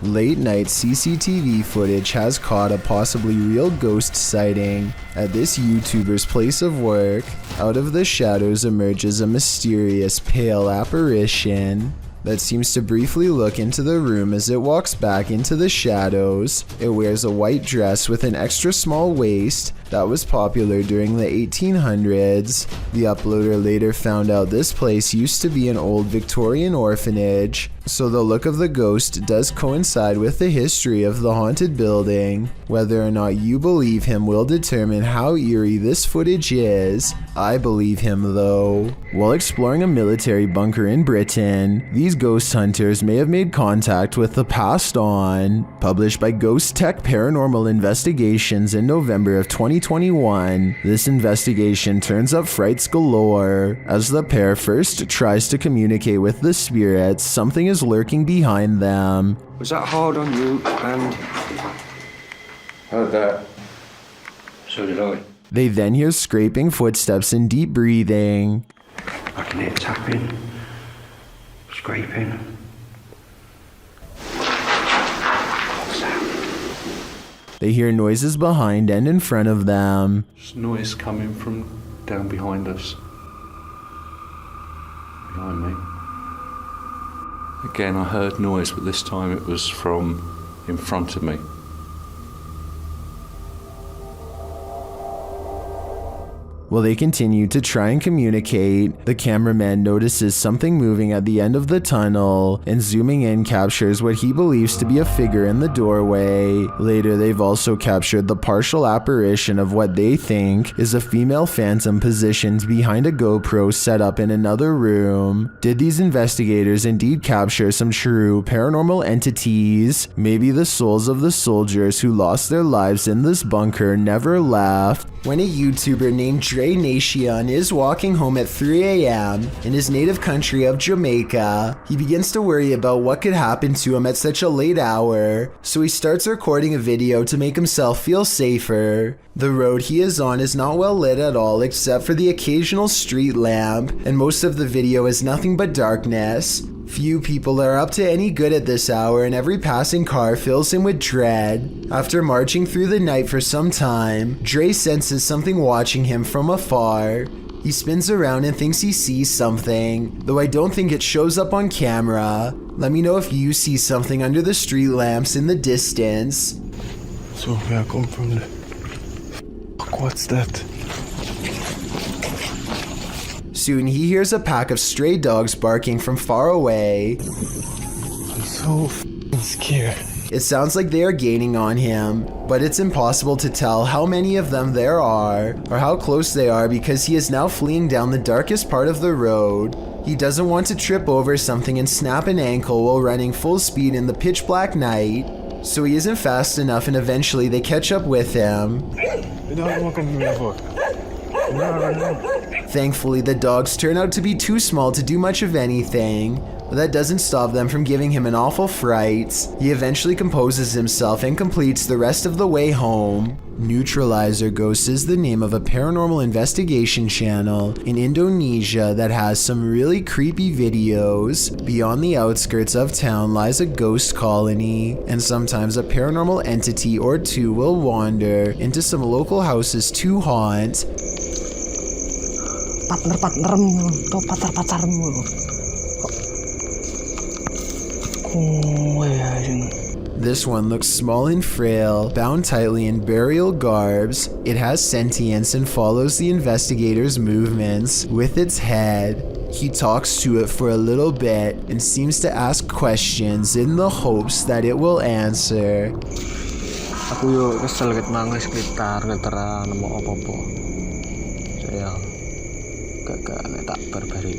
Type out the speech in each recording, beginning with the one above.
Late night CCTV footage has caught a possibly real ghost sighting at this YouTuber's place of work. Out of the shadows emerges a mysterious pale apparition that seems to briefly look into the room as it walks back into the shadows. It wears a white dress with an extra small waist that was popular during the 1800s. The uploader later found out this place used to be an old Victorian orphanage, so the look of the ghost does coincide with the history of the haunted building. Whether or not you believe him will determine how eerie this footage is. I believe him though. While exploring a military bunker in Britain, these ghost hunters may have made contact with the passed on. Published by Ghost Tech Paranormal Investigations in November of 2021, this investigation turns up frights galore. As the pair first tries to communicate with the spirits, something is lurking behind them. Was that hard on you? And heard that. So did I. They then hear scraping footsteps and deep breathing. I can hear tapping, scraping. What's that? They hear noises behind and in front of them. There's noise coming from down behind us. Behind me. Again, I heard noise, but this time it was from in front of me. While they continue to try and communicate, the cameraman notices something moving at the end of the tunnel and zooming in captures what he believes to be a figure in the doorway. Later, they've also captured the partial apparition of what they think is a female phantom positioned behind a GoPro set up in another room. Did these investigators indeed capture some true paranormal entities? Maybe the souls of the soldiers who lost their lives in this bunker never left. When a YouTuber named Dre Nation is walking home at 3 a.m. in his native country of Jamaica, he begins to worry about what could happen to him at such a late hour, so he starts recording a video to make himself feel safer. The road he is on is not well lit at all except for the occasional street lamp, and most of the video is nothing but darkness. Few people are up to any good at this hour, and every passing car fills him with dread. After marching through the night for some time, Dre senses something watching him from afar. He spins around and thinks he sees something, though I don't think it shows up on camera. Let me know if you see something under the street lamps in the distance. So where I come from the... What's that? Soon he hears a pack of stray dogs barking from far away. I'm so f***ing scared. It sounds like they are gaining on him, but it's impossible to tell how many of them there are or how close they are because he is now fleeing down the darkest part of the road. He doesn't want to trip over something and snap an ankle while running full speed in the pitch black night, so he isn't fast enough and eventually they catch up with him. Thankfully, the dogs turn out to be too small to do much of anything, but that doesn't stop them from giving him an awful fright. He eventually composes himself and completes the rest of the way home. Neutralizer Ghosts is the name of a paranormal investigation channel in Indonesia that has some really creepy videos. Beyond the outskirts of town lies a ghost colony, and sometimes a paranormal entity or two will wander into some local houses to haunt. Partner-partnermu, atau pacar-pacarmu. This one looks small and frail, bound tightly in burial garbs. It has sentience and follows the investigator's movements with its head. He talks to it for a little bit and seems to ask questions in the hopes that it will answer. Aku yo kesel ket mangga sekitar ketara nemu apa-apa. Saya gak tak barbari.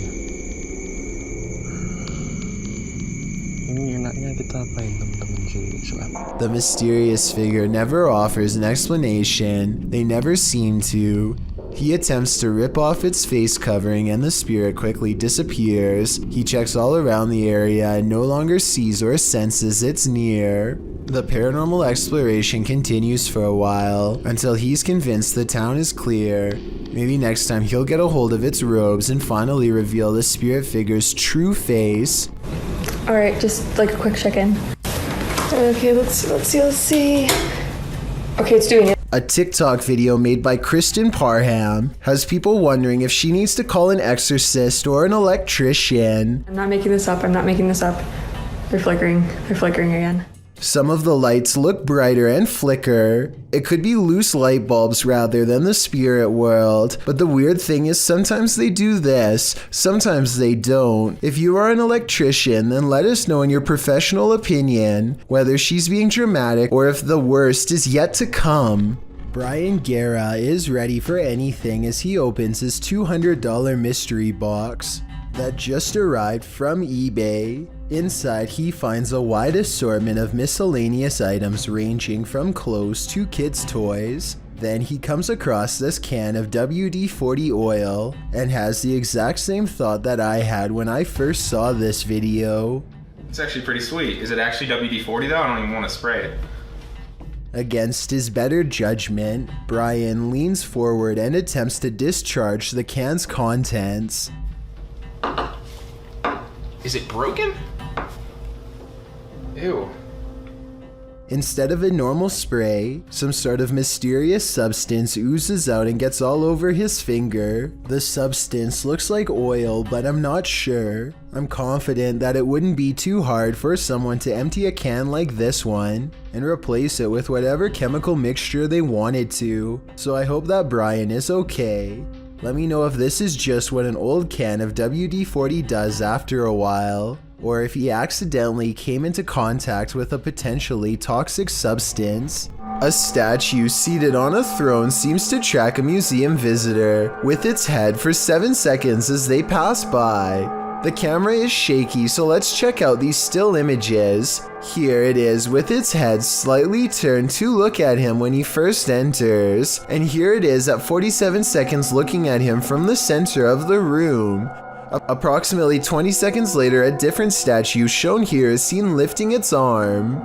Ini enaknya kita apain teman-teman soal. The mysterious figure never offers an explanation. They never seem to. He attempts to rip off its face covering and the spirit quickly disappears. He checks all around the area and no longer sees or senses it's near. The paranormal exploration continues for a while until he's convinced the town is clear. Maybe next time he'll get a hold of its robes and finally reveal the spirit figure's true face. Alright, just like a quick check-in. Okay, let's see. Okay, it's doing it. A TikTok video made by Kristen Parham has people wondering if she needs to call an exorcist or an electrician. I'm not making this up. They're flickering again. Some of the lights look brighter and flicker. It could be loose light bulbs rather than the spirit world. But the weird thing is sometimes they do this, sometimes they don't. If you are an electrician, then let us know in your professional opinion whether she's being dramatic or if the worst is yet to come. Brian Guerra is ready for anything as he opens his $200 mystery box that just arrived from eBay. Inside, he finds a wide assortment of miscellaneous items ranging from clothes to kids' toys. Then he comes across this can of WD-40 oil and has the exact same thought that I had when I first saw this video. It's actually pretty sweet. Is it actually WD-40 though? I don't even want to spray it. Against his better judgment, Brian leans forward and attempts to discharge the can's contents. Is it broken? Ew. Instead of a normal spray, some sort of mysterious substance oozes out and gets all over his finger. The substance looks like oil, but I'm not sure. I'm confident that it wouldn't be too hard for someone to empty a can like this one and replace it with whatever chemical mixture they wanted to. So I hope that Brian is okay. Let me know if this is just what an old can of WD-40 does after a while, or if he accidentally came into contact with a potentially toxic substance. A statue seated on a throne seems to track a museum visitor with its head for 7 seconds as they pass by. The camera is shaky, so let's check out these still images. Here it is with its head slightly turned to look at him when he first enters. And here it is at 47 seconds looking at him from the center of the room. Approximately 20 seconds later, a different statue shown here is seen lifting its arm.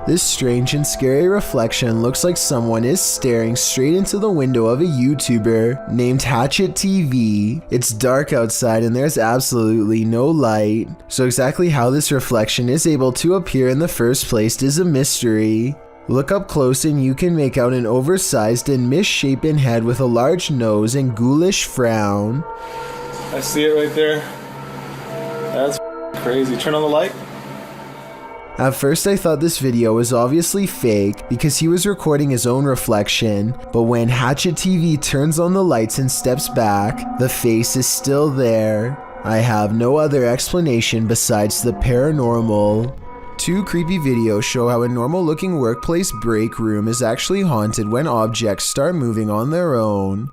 This strange and scary reflection looks like someone is staring straight into the window of a YouTuber named Hatchet TV. It's dark outside and there's absolutely no light, so exactly how this reflection is able to appear in the first place is a mystery. Look up close and you can make out an oversized and misshapen head with a large nose and ghoulish frown. I see it right there. That's crazy. Turn on the light. At first I thought this video was obviously fake because he was recording his own reflection, but when Hatchet TV turns on the lights and steps back, the face is still there. I have no other explanation besides the paranormal. Two creepy videos show how a normal looking workplace break room is actually haunted when objects start moving on their own.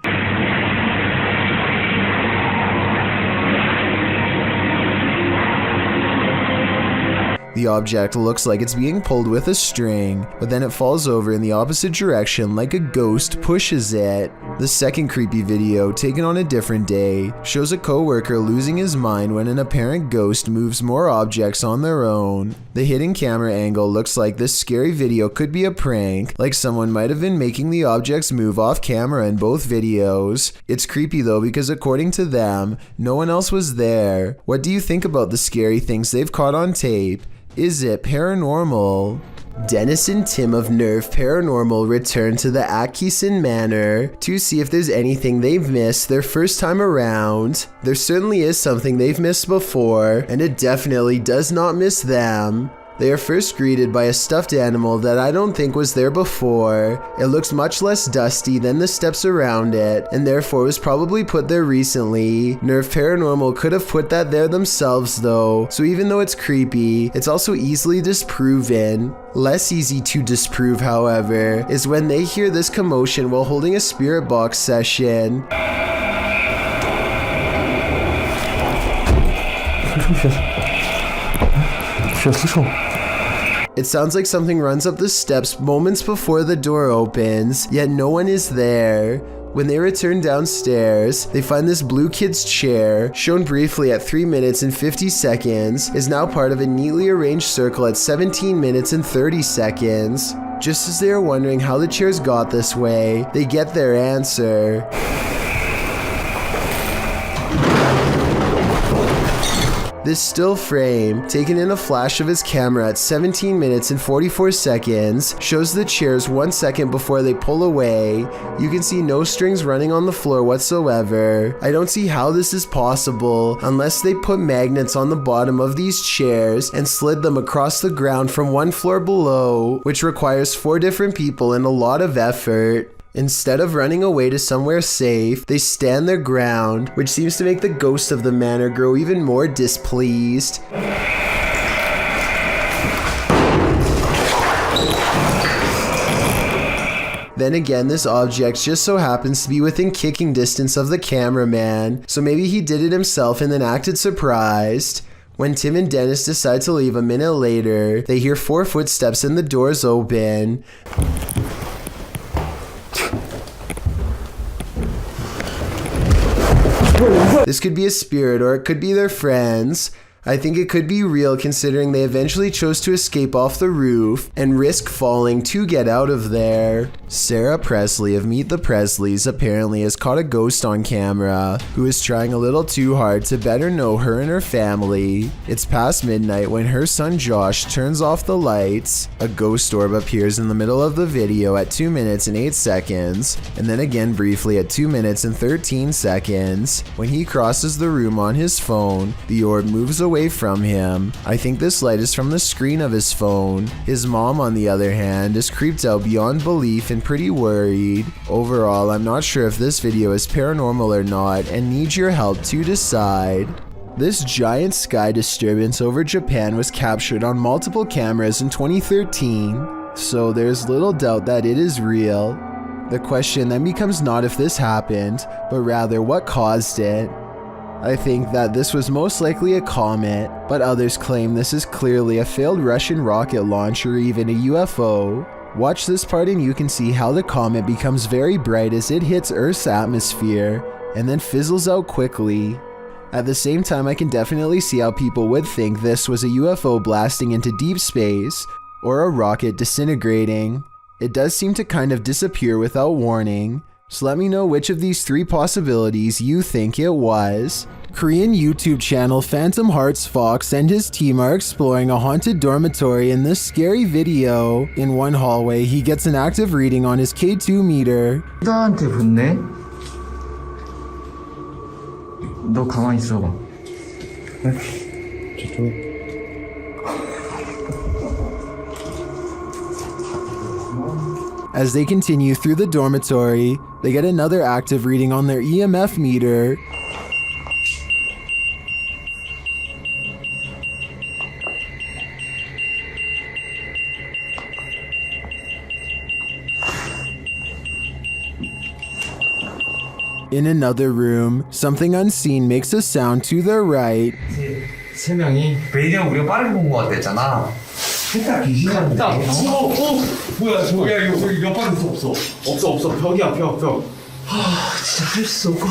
The object looks like it's being pulled with a string, but then it falls over in the opposite direction like a ghost pushes it. The second creepy video, taken on a different day, shows a coworker losing his mind when an apparent ghost moves more objects on their own. The hidden camera angle looks like this scary video could be a prank, like someone might have been making the objects move off camera in both videos. It's creepy though because according to them, no one else was there. What do you think about the scary things they've caught on tape? Is it paranormal? Dennis and Tim of Nerve Paranormal return to the Atkinson Manor to see if there's anything they've missed their first time around. There certainly is something they've missed before, and it definitely does not miss them. They are first greeted by a stuffed animal that I don't think was there before. It looks much less dusty than the steps around it, and therefore was probably put there recently. Nerve Paranormal could have put that there themselves though, so even though it's creepy, it's also easily disproven. Less easy to disprove, however, is when they hear this commotion while holding a spirit box session. It sounds like something runs up the steps moments before the door opens, yet no one is there. When they return downstairs, they find this blue kid's chair, shown briefly at 3 minutes and 50 seconds, is now part of a neatly arranged circle at 17 minutes and 30 seconds. Just as they are wondering how the chairs got this way, they get their answer. This still frame, taken in a flash of his camera at 17 minutes and 44 seconds, shows the chairs 1 second before they pull away. You can see no strings running on the floor whatsoever. I don't see how this is possible unless they put magnets on the bottom of these chairs and slid them across the ground from one floor below, which requires 4 different people and a lot of effort. Instead of running away to somewhere safe, they stand their ground, which seems to make the ghost of the manor grow even more displeased. Then again, this object just so happens to be within kicking distance of the cameraman, so maybe he did it himself and then acted surprised. When Tim and Dennis decide to leave a minute later, they hear 4 footsteps and the doors open. This could be a spirit or it could be their friends. I think it could be real considering they eventually chose to escape off the roof and risk falling to get out of there. Sarah Presley of Meet the Presleys apparently has caught a ghost on camera who is trying a little too hard to better know her and her family. It's past midnight when her son Josh turns off the lights. A ghost orb appears in the middle of the video at 2 minutes and 8 seconds, and then again briefly at 2 minutes and 13 seconds. When he crosses the room on his phone, the orb moves away from him. I think this light is from the screen of his phone. His mom, on the other hand, is creeped out beyond belief and pretty worried. Overall, I'm not sure if this video is paranormal or not and need your help to decide. This giant sky disturbance over Japan was captured on multiple cameras in 2013, so there's little doubt that it is real. The question then becomes not if this happened, but rather what caused it. I think that this was most likely a comet, but others claim this is clearly a failed Russian rocket launch or even a UFO. Watch this part and you can see how the comet becomes very bright as it hits Earth's atmosphere and then fizzles out quickly. At the same time, I can definitely see how people would think this was a UFO blasting into deep space or a rocket disintegrating. It does seem to kind of disappear without warning. So let me know which of these 3 possibilities you think it was. Korean YouTube channel Phantom Hearts Fox and his team are exploring a haunted dormitory in this scary video. In one hallway, he gets an active reading on his K2 meter. 나한테 붙네? 너 가만히 있어봐. As they continue through the dormitory, they get another active reading on their EMF meter. In another room, something unseen makes a sound to their right. 세 명이 왜냐면 우리가 빠르게 본 거 같았잖아. 색깔 귀신같은데. 뭐야 저기야 여기 몇 번 없어. 없어 벽이야 벽. 진짜 할 수 없고.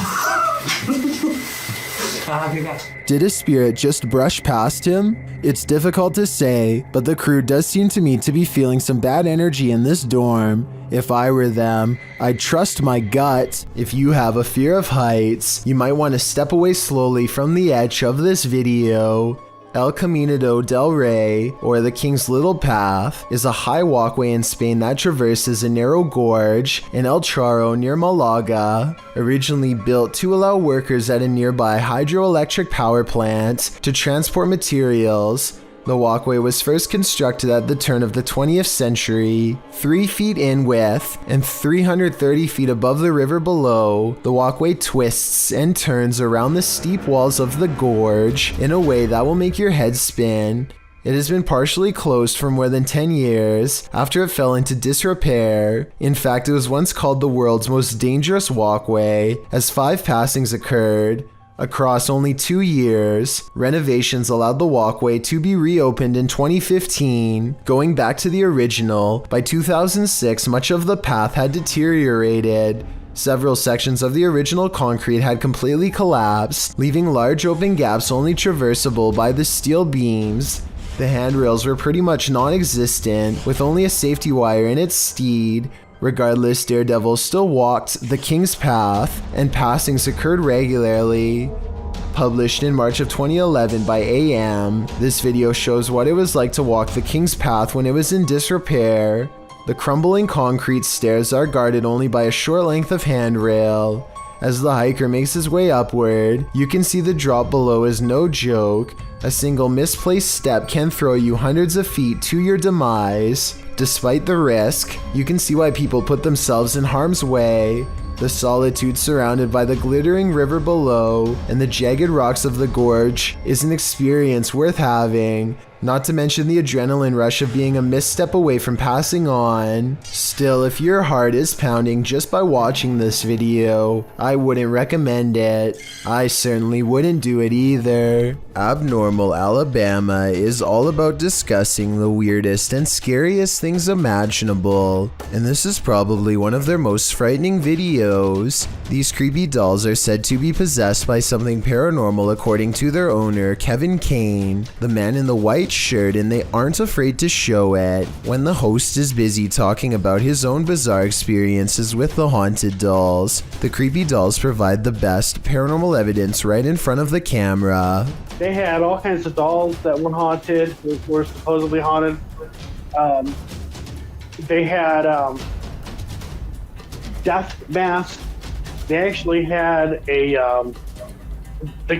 Did a spirit just brush past him? It's difficult to say, but the crew does seem to me to be feeling some bad energy in this dorm. If I were them, I'd trust my gut. If you have a fear of heights, you might want to step away slowly from the edge of this video. El Camino del Rey, or the King's Little Path, is a high walkway in Spain that traverses a narrow gorge in El Charro near Malaga. Originally built to allow workers at a nearby hydroelectric power plant to transport materials, the walkway was first constructed at the turn of the 20th century. 3 feet in width and 330 feet above the river below, the walkway twists and turns around the steep walls of the gorge in a way that will make your head spin. It has been partially closed for more than 10 years after it fell into disrepair. In fact, it was once called the world's most dangerous walkway, as 5 passings occurred. Across only 2 years, renovations allowed the walkway to be reopened in 2015. Going back to the original, by 2006 much of the path had deteriorated. Several sections of the original concrete had completely collapsed, leaving large open gaps only traversable by the steel beams. The handrails were pretty much non-existent, with only a safety wire in its steed. Regardless, daredevils still walked the King's Path, and passings occurred regularly. published in March of 2011 by AM. This video shows what it was like to walk the King's Path when it was in disrepair. The crumbling concrete stairs are guarded only by a short length of handrail. As the hiker makes his way upward, you can see the drop below is no joke. A single misplaced step can throw you hundreds of feet to your demise. Despite the risk, you can see why people put themselves in harm's way. The solitude surrounded by the glittering river below and the jagged rocks of the gorge is an experience worth having. Not to mention the adrenaline rush of being a misstep away from passing on. Still, if your heart is pounding just by watching this video, I wouldn't recommend it. I certainly wouldn't do it either. Abnormal Alabama is all about discussing the weirdest and scariest things imaginable, and this is probably one of their most frightening videos. These creepy dolls are said to be possessed by something paranormal according to their owner, Kevin Kane, the man in the white shirt, and they aren't afraid to show it. When the host is busy talking about his own bizarre experiences with the haunted dolls, the creepy dolls provide the best paranormal evidence right in front of the camera. They had all kinds of dolls that were haunted, were supposedly haunted. They had death masks. They actually had the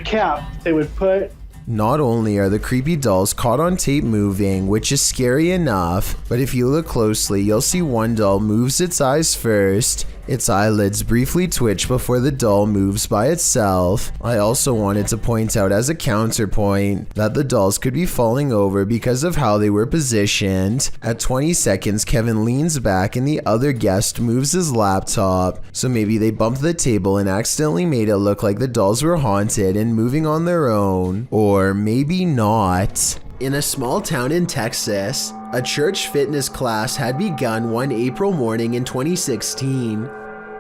cap they would put. Not only are the creepy dolls caught on tape moving, which is scary enough, but if you look closely, you'll see one doll moves its eyes first. Its eyelids briefly twitch before the doll moves by itself. I also wanted to point out as a counterpoint that the dolls could be falling over because of how they were positioned. At 20 seconds, Kevin leans back and the other guest moves his laptop, so maybe they bumped the table and accidentally made it look like the dolls were haunted and moving on their own. Or maybe not. In a small town in Texas, a church fitness class had begun one April morning in 2016.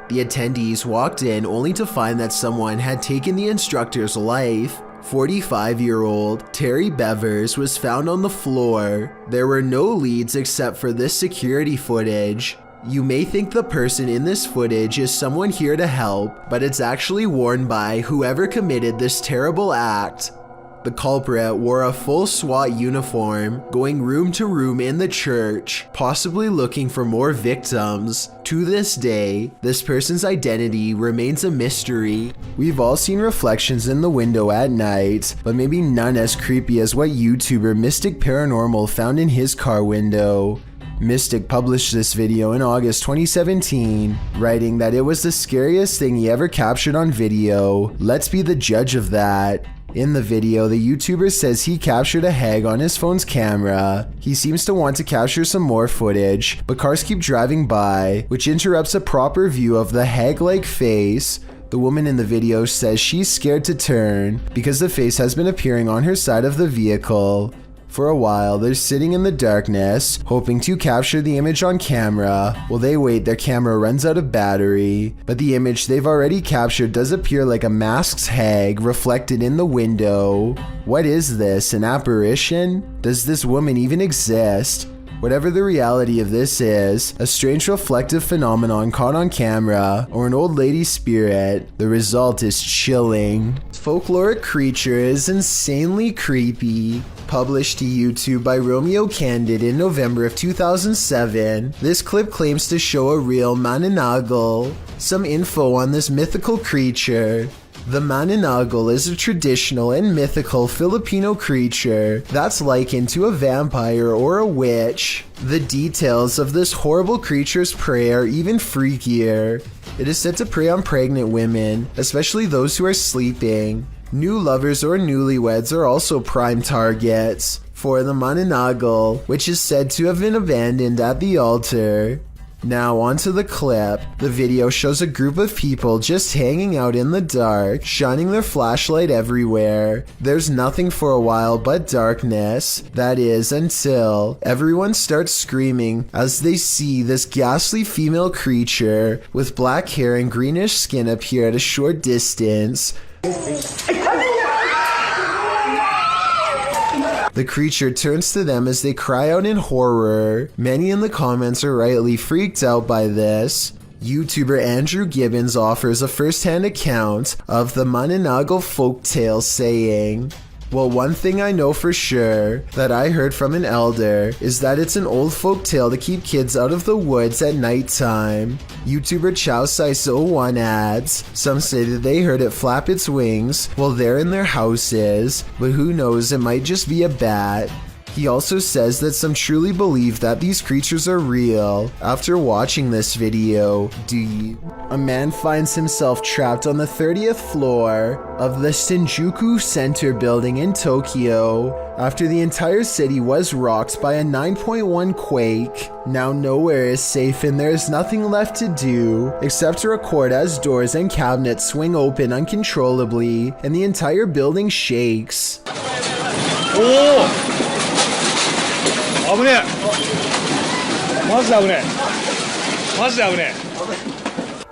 The attendees walked in only to find that someone had taken the instructor's life. 45-year-old Terry Bevers was found on the floor. There were no leads except for this security footage. You may think the person in this footage is someone here to help, but it's actually worn by whoever committed this terrible act. The culprit wore a full SWAT uniform, going room to room in the church, possibly looking for more victims. To this day, this person's identity remains a mystery. We've all seen reflections in the window at night, but maybe none as creepy as what YouTuber Mystic Paranormal found in his car window. Mystic published this video in August 2017, writing that it was the scariest thing he ever captured on video. Let's be the judge of that. In the video, the YouTuber says he captured a hag on his phone's camera. He seems to want to capture some more footage, but cars keep driving by, which interrupts a proper view of the hag-like face. The woman in the video says she's scared to turn because the face has been appearing on her side of the vehicle. For a while, they're sitting in the darkness, hoping to capture the image on camera. While they wait, their camera runs out of battery, but the image they've already captured does appear like a masked hag reflected in the window. What is this, an apparition? Does this woman even exist? Whatever the reality of this is, a strange reflective phenomenon caught on camera, or an old lady's spirit, the result is chilling. Folkloric creature is insanely creepy. Published to YouTube by Romeo Candid in November of 2007, this clip claims to show a real mananagal. Some info on this mythical creature. The mananagal is a traditional and mythical Filipino creature that's likened to a vampire or a witch. The details of this horrible creature's prey are even freakier. It is said to prey on pregnant women, especially those who are sleeping. New lovers or newlyweds are also prime targets for the mananagal, which is said to have been abandoned at the altar. Now onto the clip. The video shows a group of people just hanging out in the dark, shining their flashlight everywhere. There's nothing for a while but darkness. That is, until everyone starts screaming as they see this ghastly female creature with black hair and greenish skin appear at a short distance. The creature turns to them as they cry out in horror. Many in the comments are rightly freaked out by this. YouTuber Andrew Gibbons offers a first-hand account of the Maninagal folktale, saying, "Well, one thing I know for sure that I heard from an elder is that it's an old folk tale to keep kids out of the woods at nighttime." YouTuber Chowsice01 adds, "Some say that they heard it flap its wings while they're in their houses, but who knows, it might just be a bat." He also says that some truly believe that these creatures are real. After watching this video, a man finds himself trapped on the 30th floor of the Shinjuku Center building in Tokyo after the entire city was rocked by a 9.1 quake. Now nowhere is safe and there is nothing left to do except to record as doors and cabinets swing open uncontrollably and the entire building shakes.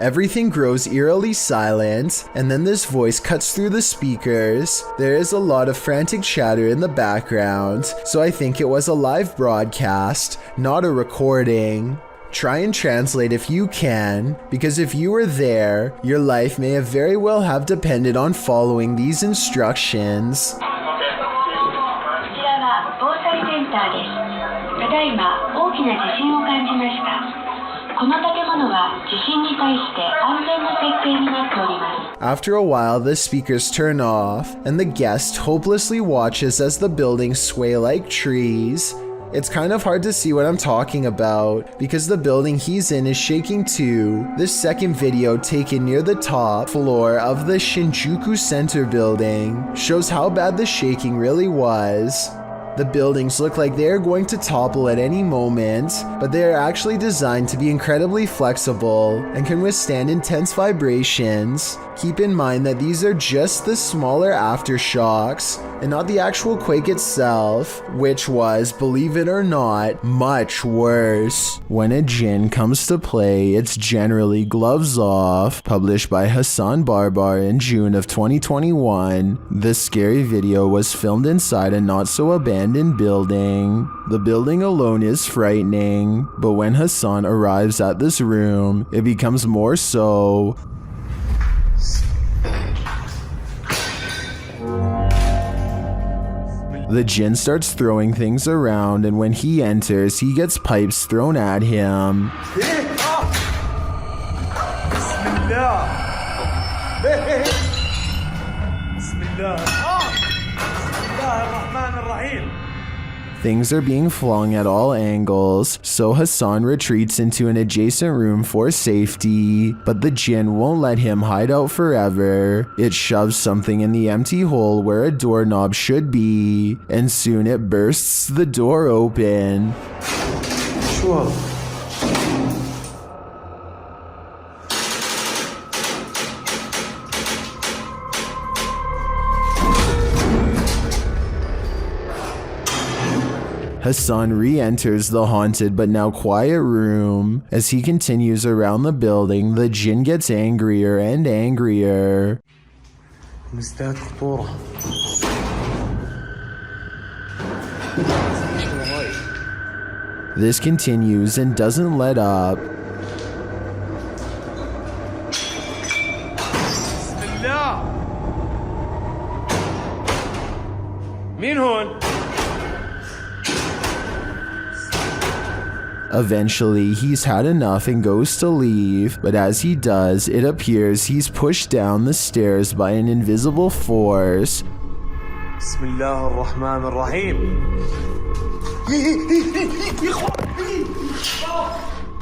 Everything grows eerily silent, and then this voice cuts through the speakers. There is a lot of frantic chatter in the background, so I think it was a live broadcast, not a recording. Try and translate if you can, because if you were there, your life may have very well have depended on following these instructions. ただいま大きな地震を感じました。この建物は地震に対して安全な設計になっております。 After a while, the speakers turn off, and the guest hopelessly watches as the buildings sway like trees. It's kind of hard to see what I'm talking about, because the building he's in is shaking too. This second video, taken near the top floor of the Shinjuku Center building, shows how bad the shaking really was. The buildings look like they are going to topple at any moment, but they are actually designed to be incredibly flexible and can withstand intense vibrations. Keep in mind that these are just the smaller aftershocks and not the actual quake itself, which was, believe it or not, much worse. When a jinn comes to play, it's generally Gloves Off, published by Hassan Barbar in June of 2021. This scary video was filmed inside a not-so-abandoned building. The building alone is frightening, but when Hassan arrives at this room, it becomes more so. The jinn starts throwing things around, and when he enters, he gets pipes thrown at him. Things are being flung at all angles, so Hassan retreats into an adjacent room for safety, but the jinn won't let him hide out forever. It shoves something in the empty hole where a doorknob should be, and soon it bursts the door open. Sure. Hassan re-enters the haunted but now quiet room. As he continues around the building, the jinn gets angrier and angrier. This continues and doesn't let up. Eventually, he's had enough and goes to leave, but as he does, it appears he's pushed down the stairs by an invisible force.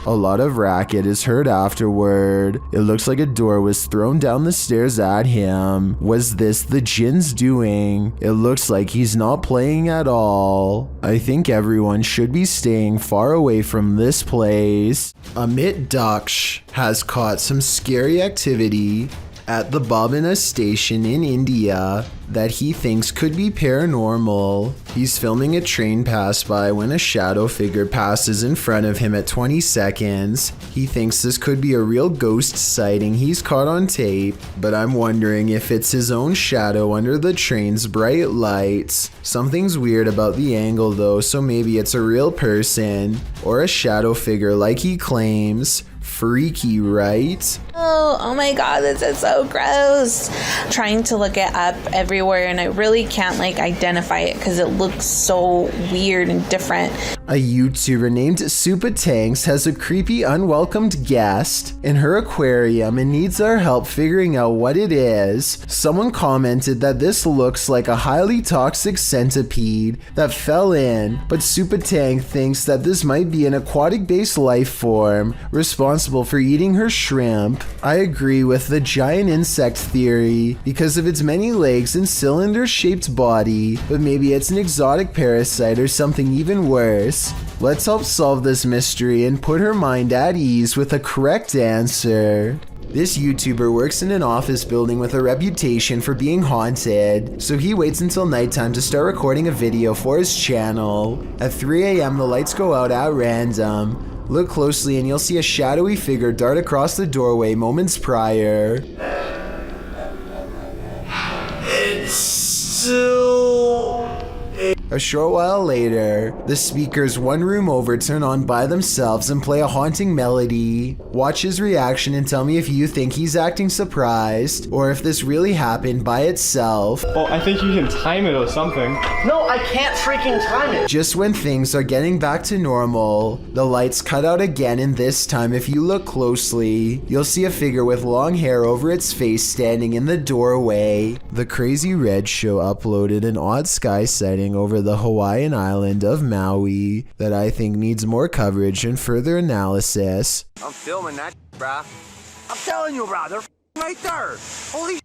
A lot of racket is heard afterward. It looks like a door was thrown down the stairs at him. Was this the jinn's doing? It looks like he's not playing at all. I think everyone should be staying far away from this place. Amit Daksh has caught some scary activity at the Babina station in India that he thinks could be paranormal. He's filming a train pass by when a shadow figure passes in front of him at 20 seconds. He thinks this could be a real ghost sighting he's caught on tape, but I'm wondering if it's his own shadow under the train's bright lights. Something's weird about the angle though, so maybe it's a real person or a shadow figure like he claims. Freaky, right? Oh my god, this is so gross. I'm trying to look it up everywhere and I really can't identify it because it looks so weird and different. A YouTuber named Supa Tanks has a creepy unwelcomed guest in her aquarium and needs our help figuring out what it is. Someone commented that this looks like a highly toxic centipede that fell in, but Supa Tank thinks that this might be an aquatic-based life form responsible for eating her shrimp. I agree with the giant insect theory because of its many legs and cylinder-shaped body, but maybe it's an exotic parasite or something even worse. Let's help solve this mystery and put her mind at ease with a correct answer. This YouTuber works in an office building with a reputation for being haunted, so he waits until nighttime to start recording a video for his channel. At 3 a.m. the lights go out at random. Look closely and you'll see a shadowy figure dart across the doorway moments prior. It's still... A short while later, the speakers one room over turn on by themselves and play a haunting melody. Watch his reaction and tell me if you think he's acting surprised or if this really happened by itself. Oh, I think you can time it or something. No, I can't freaking time it. Just when things are getting back to normal, the lights cut out again, and this time if you look closely, you'll see a figure with long hair over its face standing in the doorway. The Crazy Red Show uploaded an odd sky sighting over the Hawaiian island of Maui that I think needs more coverage and further analysis. I'm filming that, bruh. I'm telling you, bruh, they're right there. Holy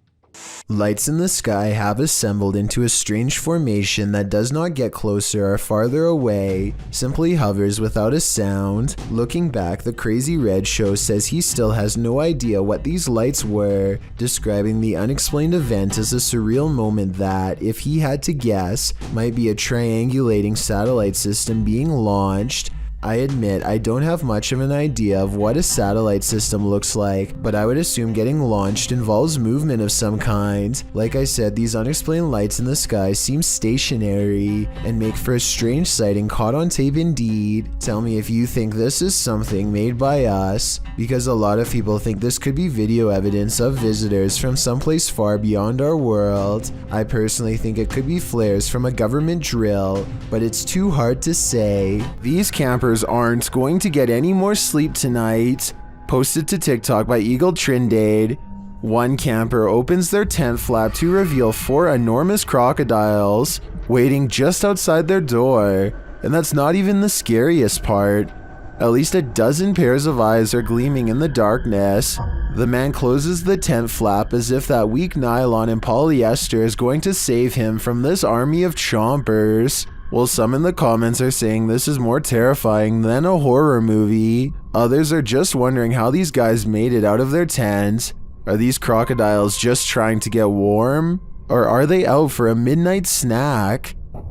Lights in the sky have assembled into a strange formation that does not get closer or farther away, simply hovers without a sound. Looking back, the Crazy Red Show says he still has no idea what these lights were, describing the unexplained event as a surreal moment that, if he had to guess, might be a triangulating satellite system being launched. I admit I don't have much of an idea of what a satellite system looks like, but I would assume getting launched involves movement of some kind. Like I said, these unexplained lights in the sky seem stationary and make for a strange sighting caught on tape indeed. Tell me if you think this is something made by us, because a lot of people think this could be video evidence of visitors from someplace far beyond our world. I personally think it could be flares from a government drill, but it's too hard to say. These campers aren't going to get any more sleep tonight. Posted to TikTok by Eagle Trindade. One camper opens their tent flap to reveal 4 enormous crocodiles waiting just outside their door. And that's not even the scariest part. At least a dozen pairs of eyes are gleaming in the darkness. The man closes the tent flap as if that weak nylon and polyester is going to save him from this army of chompers. While some in the comments are saying this is more terrifying than a horror movie, others are just wondering how these guys made it out of their tent. Are these crocodiles just trying to get warm? Or are they out for a midnight snack? Ai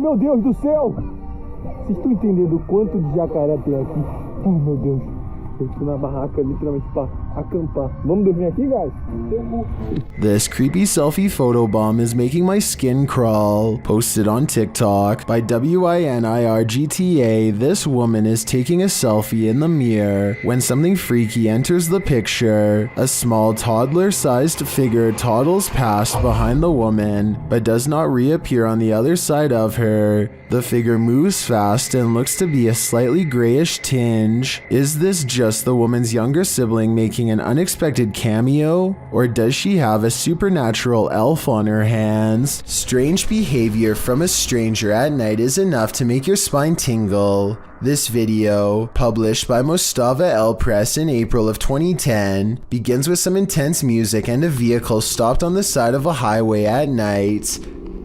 meu Deus do céu! Vocês estão entendendo o quanto de jacaré tem aqui? Ai meu Deus. Eu tô na barraca literalmente pra acampar. Vamos dormir aqui, guys? This creepy selfie photobomb is making my skin crawl. Posted on TikTok by WINIRGTA, this woman is taking a selfie in the mirror when something freaky enters the picture. A small toddler-sized figure toddles past behind the woman, but does not reappear on the other side of her. The figure moves fast and looks to be a slightly grayish tinge. Is this just the woman's younger sibling making an unexpected cameo? Or does she have a supernatural elf on her hands? Strange behavior from a stranger at night is enough to make your spine tingle. This video, published by Mostava El Press in April of 2010, begins with some intense music and a vehicle stopped on the side of a highway at night.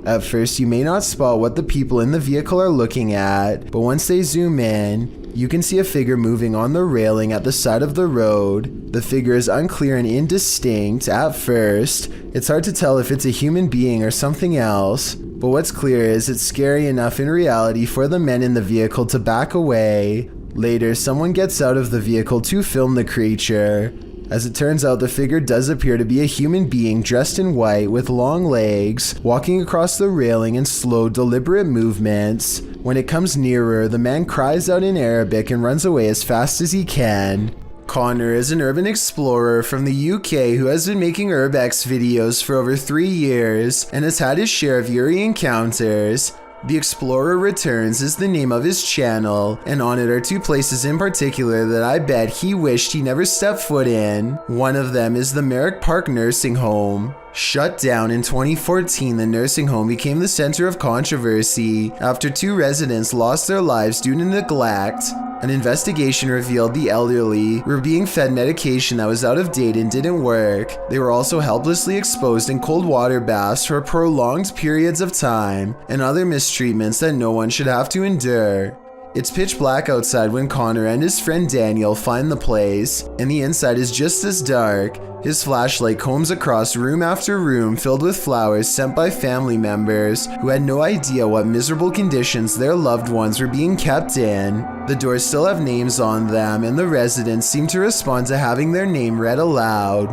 At first, you may not spot what the people in the vehicle are looking at, but once they zoom in, you can see a figure moving on the railing at the side of the road. The figure is unclear and indistinct at first. It's hard to tell if it's a human being or something else, but what's clear is it's scary enough in reality for the men in the vehicle to back away. Later, someone gets out of the vehicle to film the creature. As it turns out, the figure does appear to be a human being dressed in white with long legs, walking across the railing in slow, deliberate movements. When it comes nearer, the man cries out in Arabic and runs away as fast as he can. Connor is an urban explorer from the UK who has been making urbex videos for over 3 years and has had his share of eerie encounters. The Explorer Returns is the name of his channel, and on it are 2 places in particular that I bet he wished he never stepped foot in. One of them is the Merrick Park Nursing Home. Shut down in 2014, the nursing home became the center of controversy after 2 residents lost their lives due to neglect. An investigation revealed the elderly were being fed medication that was out of date and didn't work. They were also helplessly exposed in cold water baths for prolonged periods of time, and other mistreatments that no one should have to endure. It's pitch black outside when Connor and his friend Daniel find the place, and the inside is just as dark. His flashlight combs across room after room filled with flowers sent by family members who had no idea what miserable conditions their loved ones were being kept in. The doors still have names on them, and the residents seem to respond to having their name read aloud.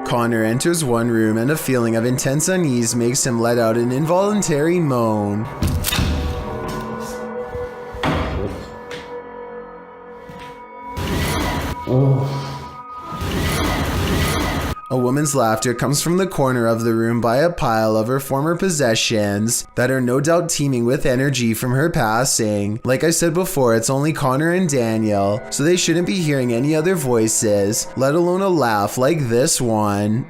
Connor enters one room and a feeling of intense unease makes him let out an involuntary moan. A woman's laughter comes from the corner of the room by a pile of her former possessions that are no doubt teeming with energy from her passing. Like I said before, it's only Connor and Daniel, so they shouldn't be hearing any other voices, let alone a laugh like this one.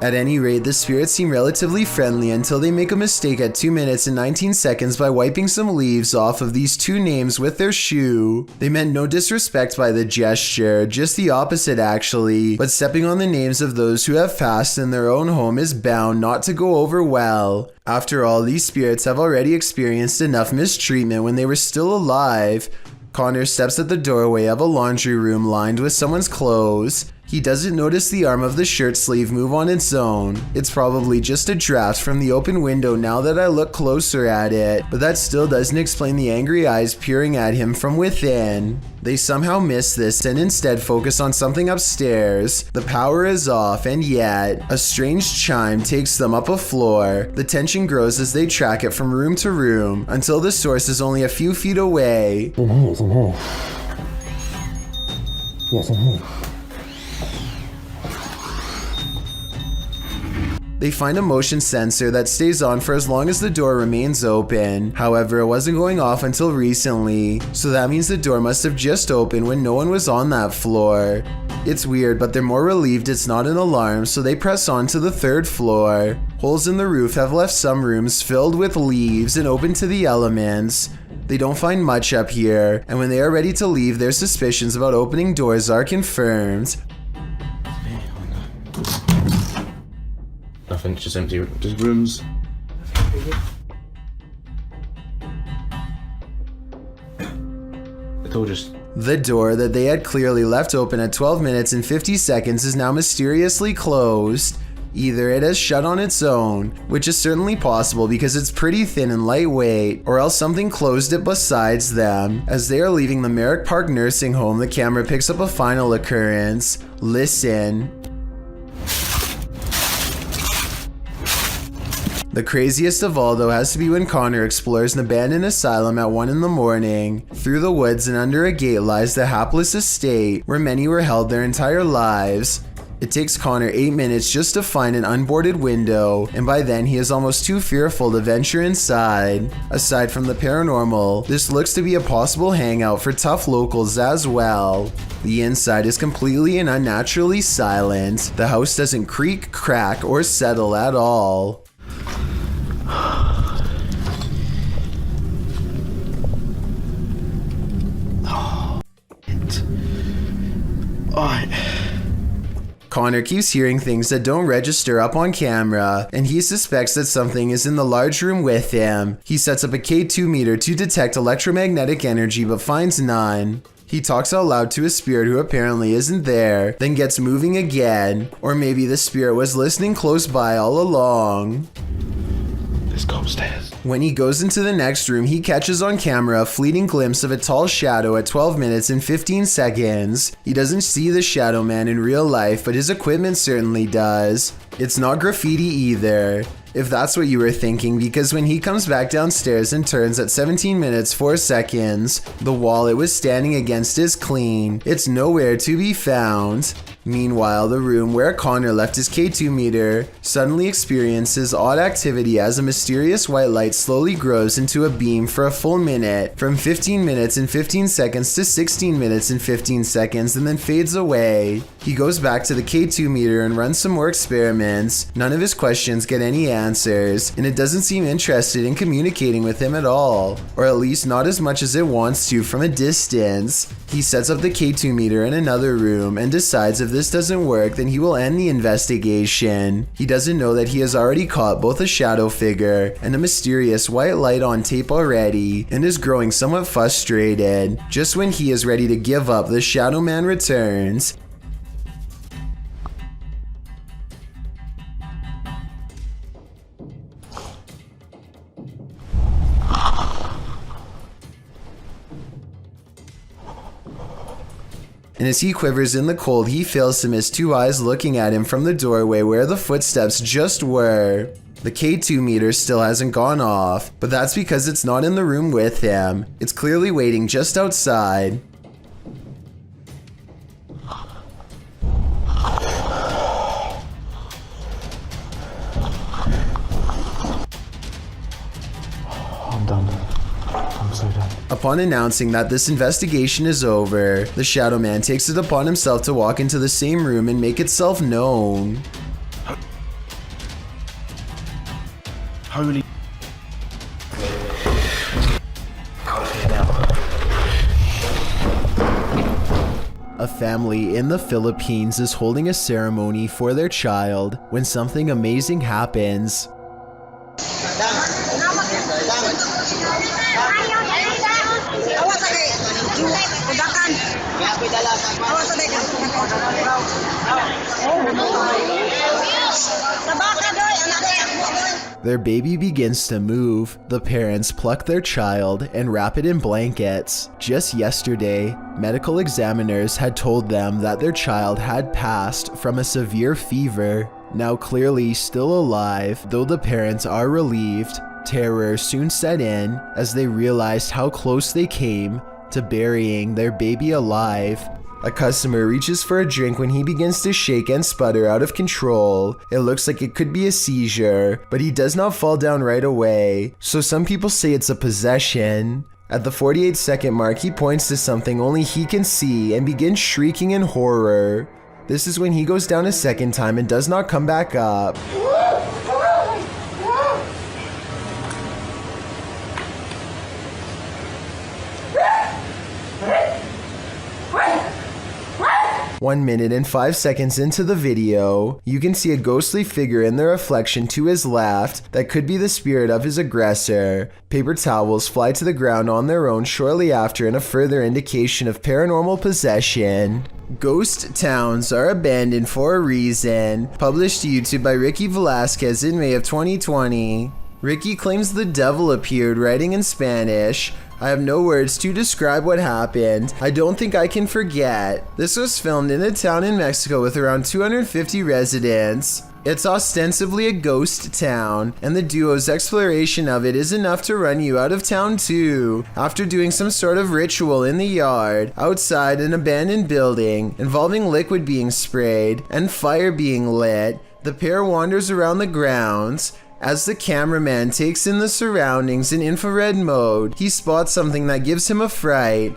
At any rate, the spirits seem relatively friendly until they make a mistake at 2 minutes and 19 seconds by wiping some leaves off of these 2 names with their shoe. They meant no disrespect by the gesture, just the opposite actually, but stepping on the names of those who have passed in their own home is bound not to go over well. After all, these spirits have already experienced enough mistreatment when they were still alive. Connor steps at the doorway of a laundry room lined with someone's clothes. He doesn't notice the arm of the shirt sleeve move on its own. It's probably just a draft from the open window now that I look closer at it, but that still doesn't explain the angry eyes peering at him from within. They somehow miss this and instead focus on something upstairs. The power is off, and yet a strange chime takes them up a floor. The tension grows as they track it from room to room until the source is only a few feet away. It's in here. Yes, in here. They find a motion sensor that stays on for as long as the door remains open. However, it wasn't going off until recently, so that means the door must have just opened when no one was on that floor. It's weird, but they're more relieved it's not an alarm, so they press on to the 3rd floor. Holes in the roof have left some rooms filled with leaves and open to the elements. They don't find much up here, and when they are ready to leave, their suspicions about opening doors are confirmed. Nothing, just empty, just rooms. The door just... The door that they had clearly left open at 12 minutes and 50 seconds is now mysteriously closed. Either it has shut on its own, which is certainly possible because it's pretty thin and lightweight, or else something closed it besides them. As they are leaving the Merrick Park Nursing Home, the camera picks up a final occurrence. Listen. The craziest of all though has to be when Connor explores an abandoned asylum at 1 in the morning. Through the woods and under a gate lies the hapless estate where many were held their entire lives. It takes Connor 8 minutes just to find an unboarded window, and by then he is almost too fearful to venture inside. Aside from the paranormal, this looks to be a possible hangout for tough locals as well. The inside is completely and unnaturally silent. The house doesn't creak, crack, or settle at all. Connor keeps hearing things that don't register up on camera, and he suspects that something is in the large room with him. He sets up a K2 meter to detect electromagnetic energy but finds none. He talks out loud to a spirit who apparently isn't there, then gets moving again. Or maybe the spirit was listening close by all along. Let's go upstairs. When he goes into the next room, he catches on camera a fleeting glimpse of a tall shadow at 12 minutes and 15 seconds. He doesn't see the shadow man in real life, but his equipment certainly does. It's not graffiti either, if that's what you were thinking, because when he comes back downstairs and turns at 17 minutes 4 seconds, the wall it was standing against is clean. It's nowhere to be found. Meanwhile, the room where Connor left his K2 meter suddenly experiences odd activity as a mysterious white light slowly grows into a beam for a full minute, from 15 minutes and 15 seconds to 16 minutes and 15 seconds, and then fades away. He goes back to the K2 meter and runs some more experiments. None of his questions get any answers, and it doesn't seem interested in communicating with him at all, or at least not as much as it wants to from a distance. He sets up the K2 meter in another room and decides if this doesn't work, then he will end the investigation. He doesn't know that he has already caught both a shadow figure and a mysterious white light on tape already, and is growing somewhat frustrated. Just when he is ready to give up, the shadow man returns. And as he quivers in the cold, he fails to miss two eyes looking at him from the doorway where the footsteps just were. The K2 meter still hasn't gone off, but that's because it's not in the room with him. It's clearly waiting just outside. I'm done. I'm so done. Upon announcing that this investigation is over, the Shadow Man takes it upon himself to walk into the same room and make itself known. Holy. A family in the Philippines is holding a ceremony for their child when something amazing happens. Their baby begins to move. The parents pluck their child and wrap it in blankets. Just yesterday, medical examiners had told them that their child had passed from a severe fever. Now clearly still alive, though the parents are relieved, terror soon set in as they realized how close they came to burying their baby alive. A customer reaches for a drink when he begins to shake and sputter out of control. It looks like it could be a seizure, but he does not fall down right away, so some people say it's a possession. At the 48-second mark, he points to something only he can see and begins shrieking in horror. This is when he goes down a second time and does not come back up. 1 minute and 5 seconds into the video, you can see a ghostly figure in the reflection to his left that could be the spirit of his aggressor. Paper towels fly to the ground on their own shortly after in a further indication of paranormal possession. Ghost Towns Are Abandoned for a Reason, published to YouTube by Ricky Velasquez in May of 2020. Ricky claims the devil appeared, writing in Spanish. I have no words to describe what happened. I don't think I can forget. This was filmed in a town in Mexico with around 250 residents. It's ostensibly a ghost town, and the duo's exploration of it is enough to run you out of town too. After doing some sort of ritual in the yard, outside an abandoned building, involving liquid being sprayed and fire being lit, the pair wanders around the grounds. As the cameraman takes in the surroundings in infrared mode, he spots something that gives him a fright.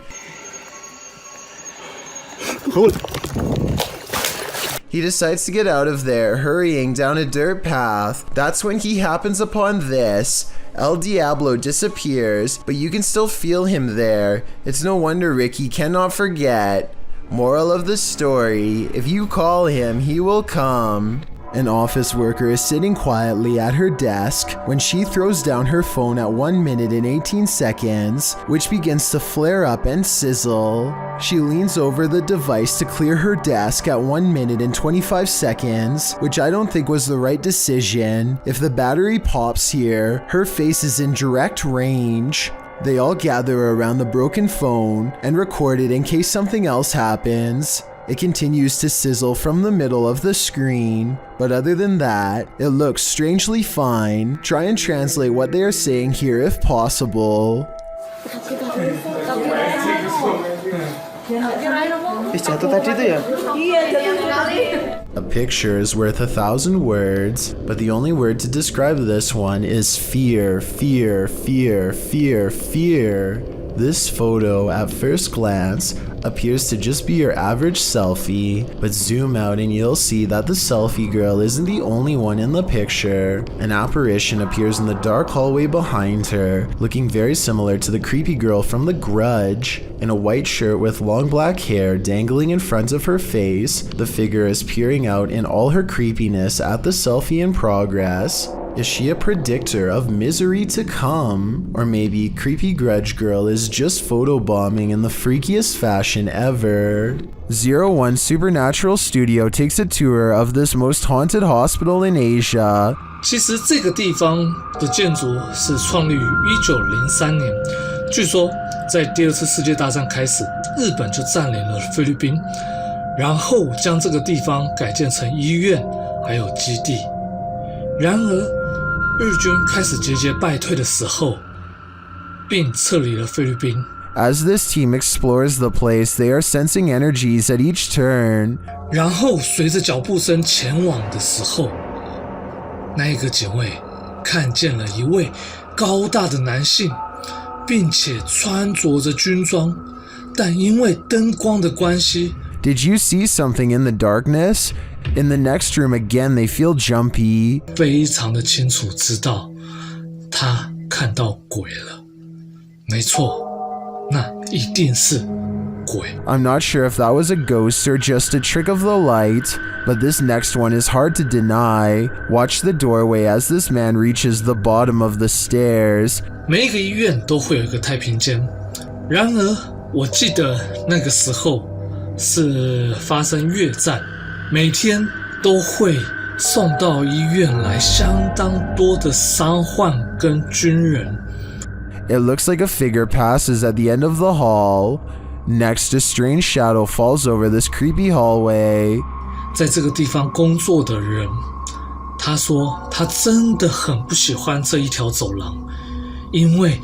He decides to get out of there, hurrying down a dirt path. That's when he happens upon this. El Diablo disappears, but you can still feel him there. It's no wonder Ricky cannot forget. Moral of the story, if you call him, he will come. An office worker is sitting quietly at her desk when she throws down her phone at 1 minute and 18 seconds, which begins to flare up and sizzle. She leans over the device to clear her desk at 1 minute and 25 seconds, which I don't think was the right decision. If the battery pops here, her face is in direct range. They all gather around the broken phone and record it in case something else happens. It continues to sizzle from the middle of the screen, but other than that, it looks strangely fine. Try and translate what they are saying here if possible. A picture is worth 1,000 words, but the only word to describe this one is fear, fear, fear, fear, fear. This photo, at first glance, appears to just be your average selfie, but zoom out and you'll see that the selfie girl isn't the only one in the picture. An apparition appears in the dark hallway behind her, looking very similar to the creepy girl from The Grudge. In a white shirt with long black hair dangling in front of her face, the figure is peering out in all her creepiness at the selfie in progress. Is she a predictor of misery to come? Or maybe creepy Grudge Girl is just photobombing in the freakiest fashion ever. 01 Supernatural Studio takes a tour of this most haunted hospital in Asia. 其实这个地方的建筑是创立于1903年，据说在第二次世界大战开始，日本就占领了菲律宾，然后将这个地方改建成医院还有基地。然而日军开始节节败退的时候，并撤离了菲律宾。As this team explores the place, they are sensing energies at each turn. 然后随着脚步声前往的时候，那个警卫看见了一位高大的男性，并且穿着着军装，但因为灯光的关系 Did you see something in the darkness? In the next room again, they feel jumpy. 非常的清楚知道他看到鬼了。没错，那一定是鬼。 I'm not sure if that was a ghost or just a trick of the light, but this next one is hard to deny. Watch the doorway as this man reaches the bottom of the stairs. 每一个医院都会有一个太平间，然而我记得那个时候是发生越战，每天都会送到医院来相当多的伤患跟军人。 It looks like a figure passes at the end of the hall. Next, a strange shadow falls over this creepy hallway. 在这个地方工作的人，他说他真的很不喜欢这一条走廊，因为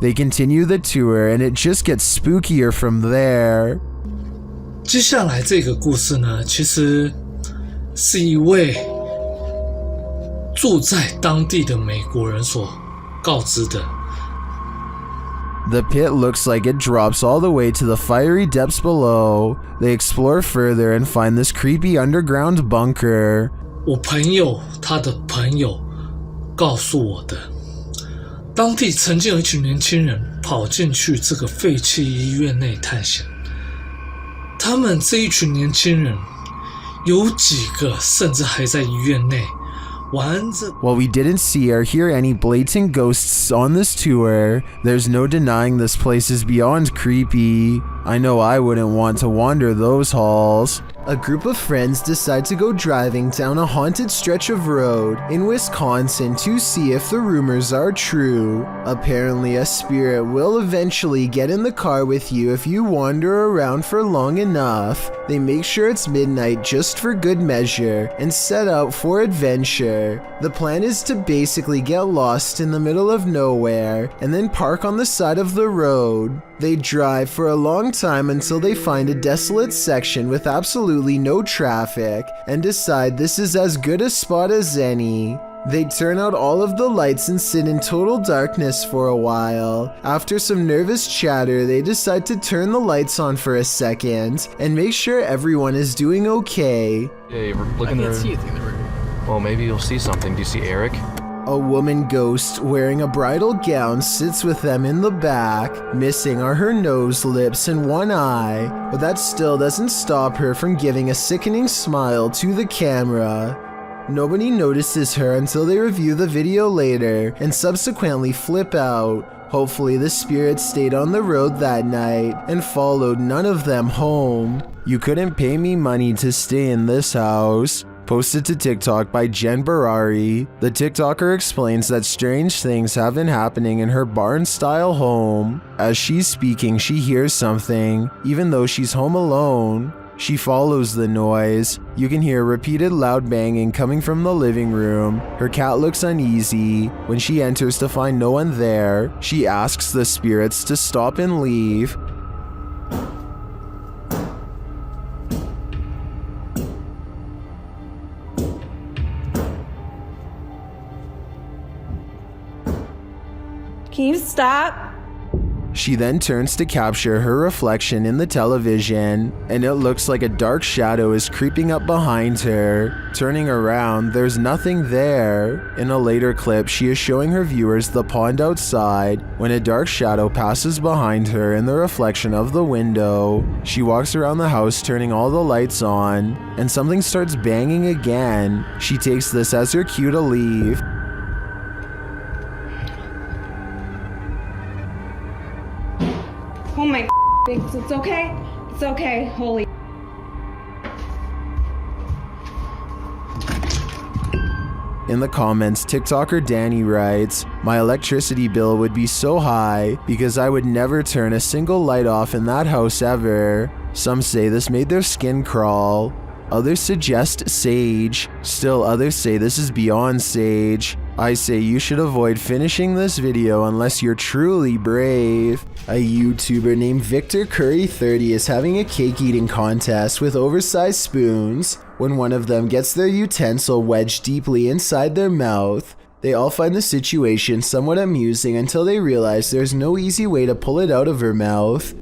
They continue the tour and it just gets spookier from there. 接下来这个故事呢，其实是一位住在当地的美国人所告知的。The pit looks like it drops all the way to the fiery depths below. They explore further and find this creepy underground bunker. 我朋友他的朋友告诉我的，当地曾经有一群年轻人跑进去这个废弃医院内探险。他们这一群年轻人，有几个甚至还在医院内玩着。 While we didn't see or hear any blatant ghosts on this tour, there's no denying this place is beyond creepy. I know I wouldn't want to wander those halls. A group of friends decide to go driving down a haunted stretch of road in Wisconsin to see if the rumors are true. Apparently, a spirit will eventually get in the car with you if you wander around for long enough. They make sure it's midnight just for good measure and set out for adventure. The plan is to basically get lost in the middle of nowhere and then park on the side of the road. They drive for a long time until they find a desolate section with absolutely no traffic and decide this is as good a spot as any. They turn out all of the lights and sit in total darkness for a while. After some nervous chatter, they decide to turn the lights on for a second and make sure everyone is doing okay. Yeah, we're looking there. I can't see anything in the room. Well, maybe you'll see something. Do you see Eric? A woman ghost wearing a bridal gown sits with them in the back. Missing are her nose, lips, and one eye, but that still doesn't stop her from giving a sickening smile to the camera. Nobody notices her until they review the video later and subsequently flip out. Hopefully the spirits stayed on the road that night and followed none of them home. You couldn't pay me money to stay in this house. Posted to TikTok by Jen Barari. The TikToker explains that strange things have been happening in her barn-style home. As she's speaking, she hears something, even though she's home alone. She follows the noise. You can hear repeated loud banging coming from the living room. Her cat looks uneasy. When she enters to find no one there, she asks the spirits to stop and leave. Can you stop? She then turns to capture her reflection in the television, and it looks like a dark shadow is creeping up behind her. Turning around, there's nothing there. In a later clip, she is showing her viewers the pond outside when a dark shadow passes behind her in the reflection of the window. She walks around the house turning all the lights on, and something starts banging again. She takes this as her cue to leave. Oh my it's okay. It's okay. Holy. In the comments, TikToker Danny writes, "My electricity bill would be so high because I would never turn a single light off in that house ever." Some say this made their skin crawl. Others suggest sage. Still others say this is beyond sage. I say you should avoid finishing this video unless you're truly brave. A YouTuber named Victor Curry 30 is having a cake eating contest with oversized spoons. When one of them gets their utensil wedged deeply inside their mouth, they all find the situation somewhat amusing until they realize there's no easy way to pull it out of her mouth.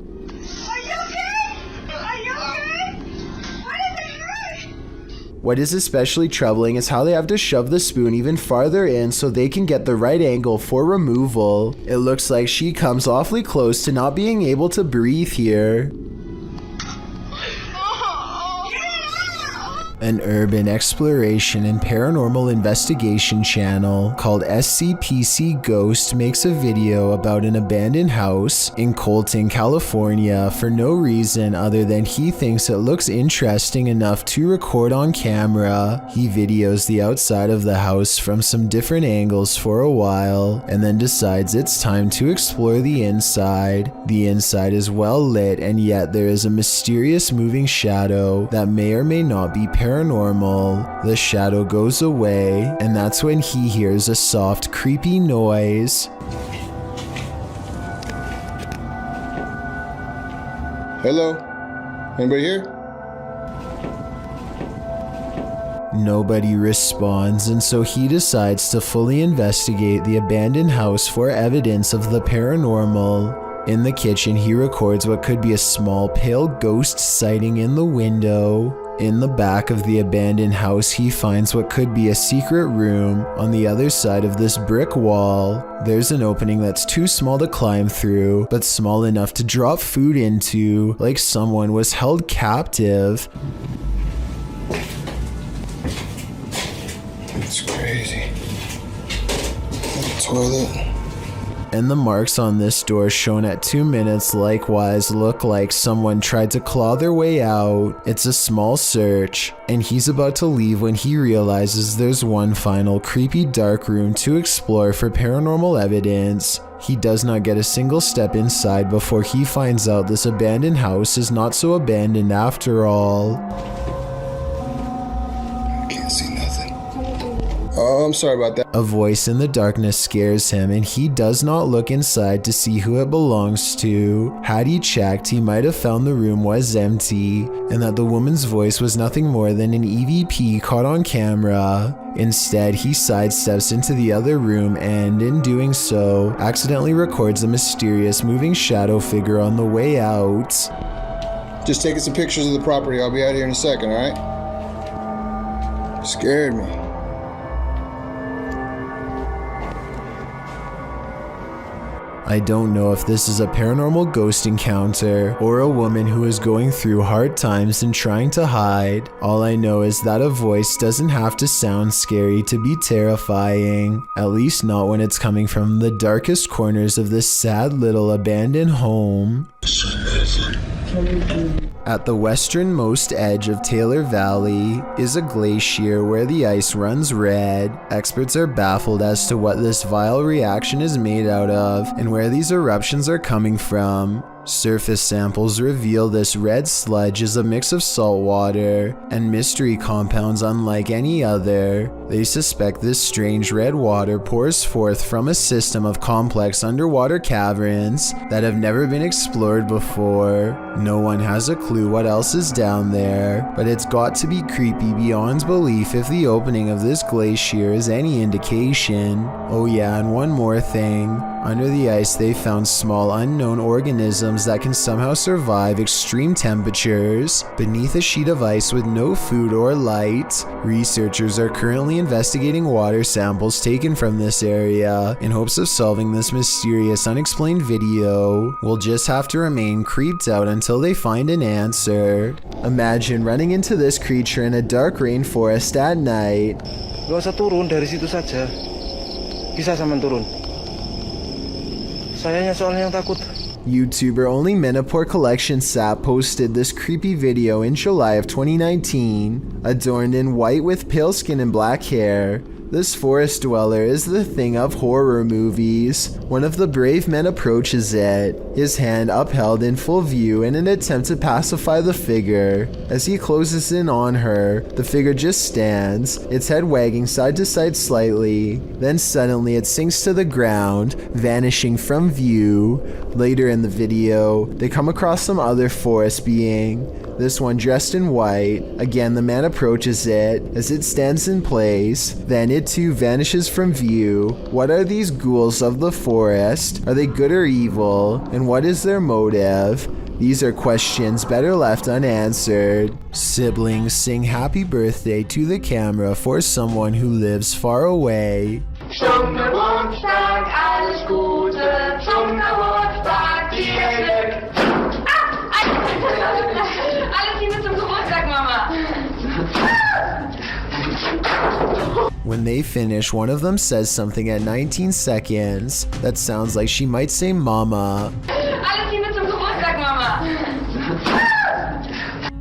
What is especially troubling is how they have to shove the spoon even farther in so they can get the right angle for removal. It looks like she comes awfully close to not being able to breathe here. An urban exploration and paranormal investigation channel called SCPC Ghost makes a video about an abandoned house in Colton, California for no reason other than he thinks it looks interesting enough to record on camera. He videos the outside of the house from some different angles for a while and then decides it's time to explore the inside. The inside is well lit, and yet there is a mysterious moving shadow that may or may not be paranormal. The shadow goes away, and that's when he hears a soft, creepy noise. Hello? Anybody here? Nobody responds, and so he decides to fully investigate the abandoned house for evidence of the paranormal. In the kitchen, he records what could be a small pale ghost sighting in the window. In the back of the abandoned house, he finds what could be a secret room on the other side of this brick wall. There's an opening that's too small to climb through, but small enough to drop food into, like someone was held captive. It's crazy. The toilet. And the marks on this door shown at 2 minutes likewise look like someone tried to claw their way out. It's a small search, and he's about to leave when he realizes there's one final creepy dark room to explore for paranormal evidence. He does not get a single step inside before he finds out this abandoned house is not so abandoned after all. I can't see nothing. Oh, I'm sorry about that. A voice in the darkness scares him, and he does not look inside to see who it belongs to. Had he checked, he might have found the room was empty, and that the woman's voice was nothing more than an EVP caught on camera. Instead, he sidesteps into the other room and, in doing so, accidentally records a mysterious moving shadow figure on the way out. Just taking some pictures of the property. I'll be out here in a second, alright? Scared me. I don't know if this is a paranormal ghost encounter or a woman who is going through hard times and trying to hide. All I know is that a voice doesn't have to sound scary to be terrifying, at least not when it's coming from the darkest corners of this sad little abandoned home. At the westernmost edge of Taylor Valley is a glacier where the ice runs red. Experts are baffled as to what this vile reaction is made out of and where these eruptions are coming from. Surface samples reveal this red sludge is a mix of salt water and mystery compounds unlike any other. They suspect this strange red water pours forth from a system of complex underwater caverns that have never been explored before. No one has a clue what else is down there, but it's got to be creepy beyond belief if the opening of this glacier is any indication. Oh yeah, and one more thing. Under the ice, they found small unknown organisms that can somehow survive extreme temperatures beneath a sheet of ice with no food or light. Researchers are currently investigating water samples taken from this area in hopes of solving this mysterious unexplained video. We'll just have to remain creeped out until they find an answer. Imagine running into this creature in a dark rainforest at night. Gak usah turun dari situ saja. Bisa sampean turun. Sayanya soalnya yang takut. YouTuber Only Menopore Collection Sap posted this creepy video in July of 2019. Adorned in white with pale skin and black hair, this forest dweller is the thing of horror movies. One of the brave men approaches it, his hand upheld in full view in an attempt to pacify the figure. As he closes in on her, the figure just stands, its head wagging side to side slightly. Then suddenly it sinks to the ground, vanishing from view. Later in the video, they come across some other forest being, this one dressed in white. Again, the man approaches it as it stands in place. Then it too vanishes from view. What are these ghouls of the forest? Are they good or evil? And what is their motive? These are questions better left unanswered. Siblings sing happy birthday to the camera for someone who lives far away. Zum Geburtstag alles Gute, zum Geburtstag viel Glück. Alles Liebe zum Geburtstag, Mama. When they finish, one of them says something at 19 seconds that sounds like she might say mama. Alles Liebe zum Geburtstag, Mama.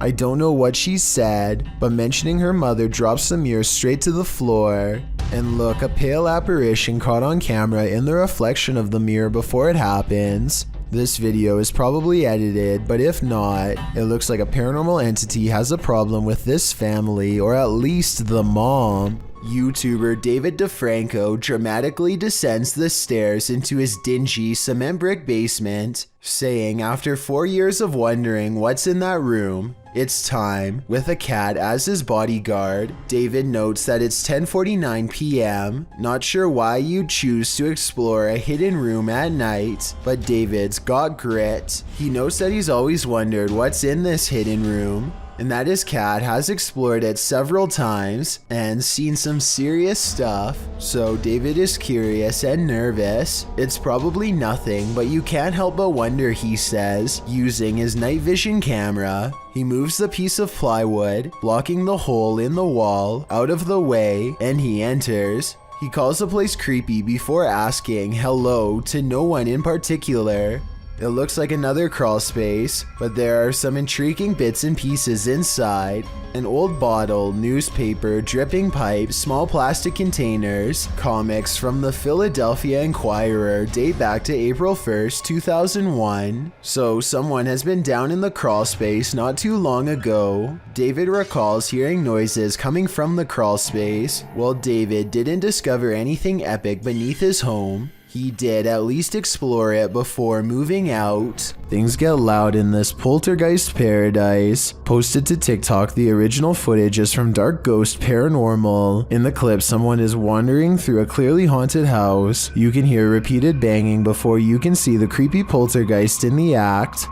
I don't know what she said, but mentioning her mother drops the mirror straight to the floor. And look, a pale apparition caught on camera in the reflection of the mirror before it happens. This video is probably edited, but if not, it looks like a paranormal entity has a problem with this family, or at least the mom. YouTuber David DeFranco dramatically descends the stairs into his dingy cement brick basement, saying after 4 years of wondering what's in that room, it's time. With a cat as his bodyguard, David notes that it's 10:49 p.m. Not sure why you'd choose to explore a hidden room at night, but David's got grit. He notes that he's always wondered what's in this hidden room, and that his cat has explored it several times and seen some serious stuff. So David is curious and nervous. It's probably nothing, but you can't help but wonder, he says, using his night vision camera. He moves the piece of plywood, blocking the hole in the wall, out of the way, and he enters. He calls the place creepy before asking hello to no one in particular. It looks like another crawl space, but there are some intriguing bits and pieces inside. An old bottle, newspaper, dripping pipe, small plastic containers, comics from the Philadelphia Inquirer date back to April 1st, 2001. So someone has been down in the crawl space not too long ago. David recalls hearing noises coming from the crawl space. While David didn't discover anything epic beneath his home, he did at least explore it before moving out. Things get loud in this poltergeist paradise. Posted to TikTok, the original footage is from Dark Ghost Paranormal. In the clip, someone is wandering through a clearly haunted house. You can hear repeated banging before you can see the creepy poltergeist in the act.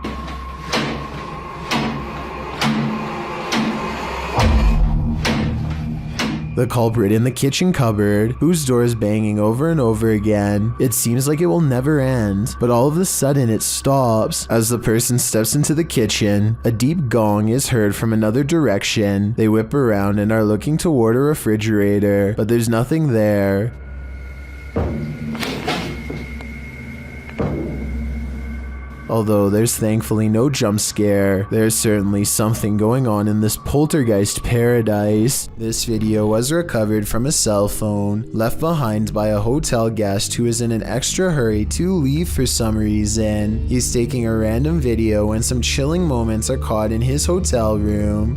The the culprit in the kitchen cupboard, whose door is banging over and over again. It seems like it will never end, but all of a sudden it stops. As the person steps into the kitchen, a deep gong is heard from another direction. They whip around and are looking toward a refrigerator, but there's nothing there. Although there's thankfully no jump scare, there's certainly something going on in this poltergeist paradise. This video was recovered from a cell phone left behind by a hotel guest who is in an extra hurry to leave for some reason. He's taking a random video when some chilling moments are caught in his hotel room.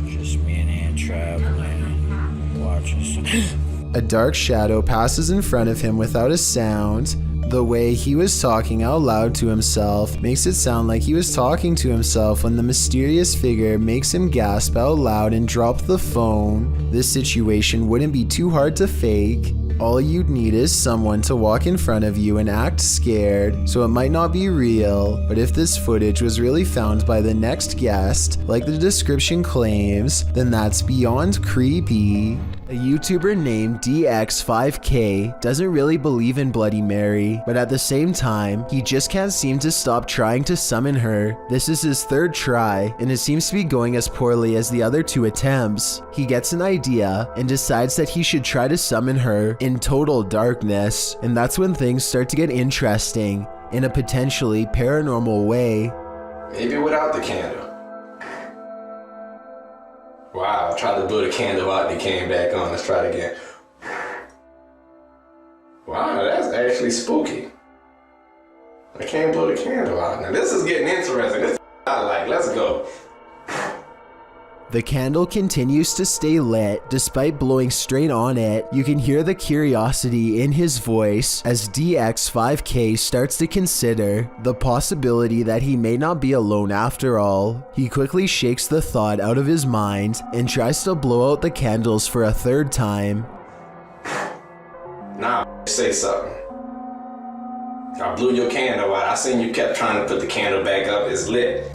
Just me and him traveling, watching. A dark shadow passes in front of him without a sound. The way he was talking out loud to himself makes it sound like he was talking to himself when the mysterious figure makes him gasp out loud and drop the phone. This situation wouldn't be too hard to fake. All you'd need is someone to walk in front of you and act scared, so it might not be real. But if this footage was really found by the next guest, like the description claims, then that's beyond creepy. A YouTuber named DX5K doesn't really believe in Bloody Mary, but at the same time, he just can't seem to stop trying to summon her. This is his third try, and it seems to be going as poorly as the other 2 attempts. He gets an idea and decides that he should try to summon her in total darkness, and that's when things start to get interesting in a potentially paranormal way. Maybe without the candle. Wow, I tried to blow the candle out and it came back on. Let's try it again. Wow, that's actually spooky. I can't blow the candle out. Now this is getting interesting. This I like. Let's go. The candle continues to stay lit despite blowing straight on it. You can hear the curiosity in his voice as DX5K starts to consider the possibility that he may not be alone after all. He quickly shakes the thought out of his mind and tries to blow out the candles for a third time. Nah, say something. I blew your candle out. I seen you kept trying to put the candle back up. It's lit.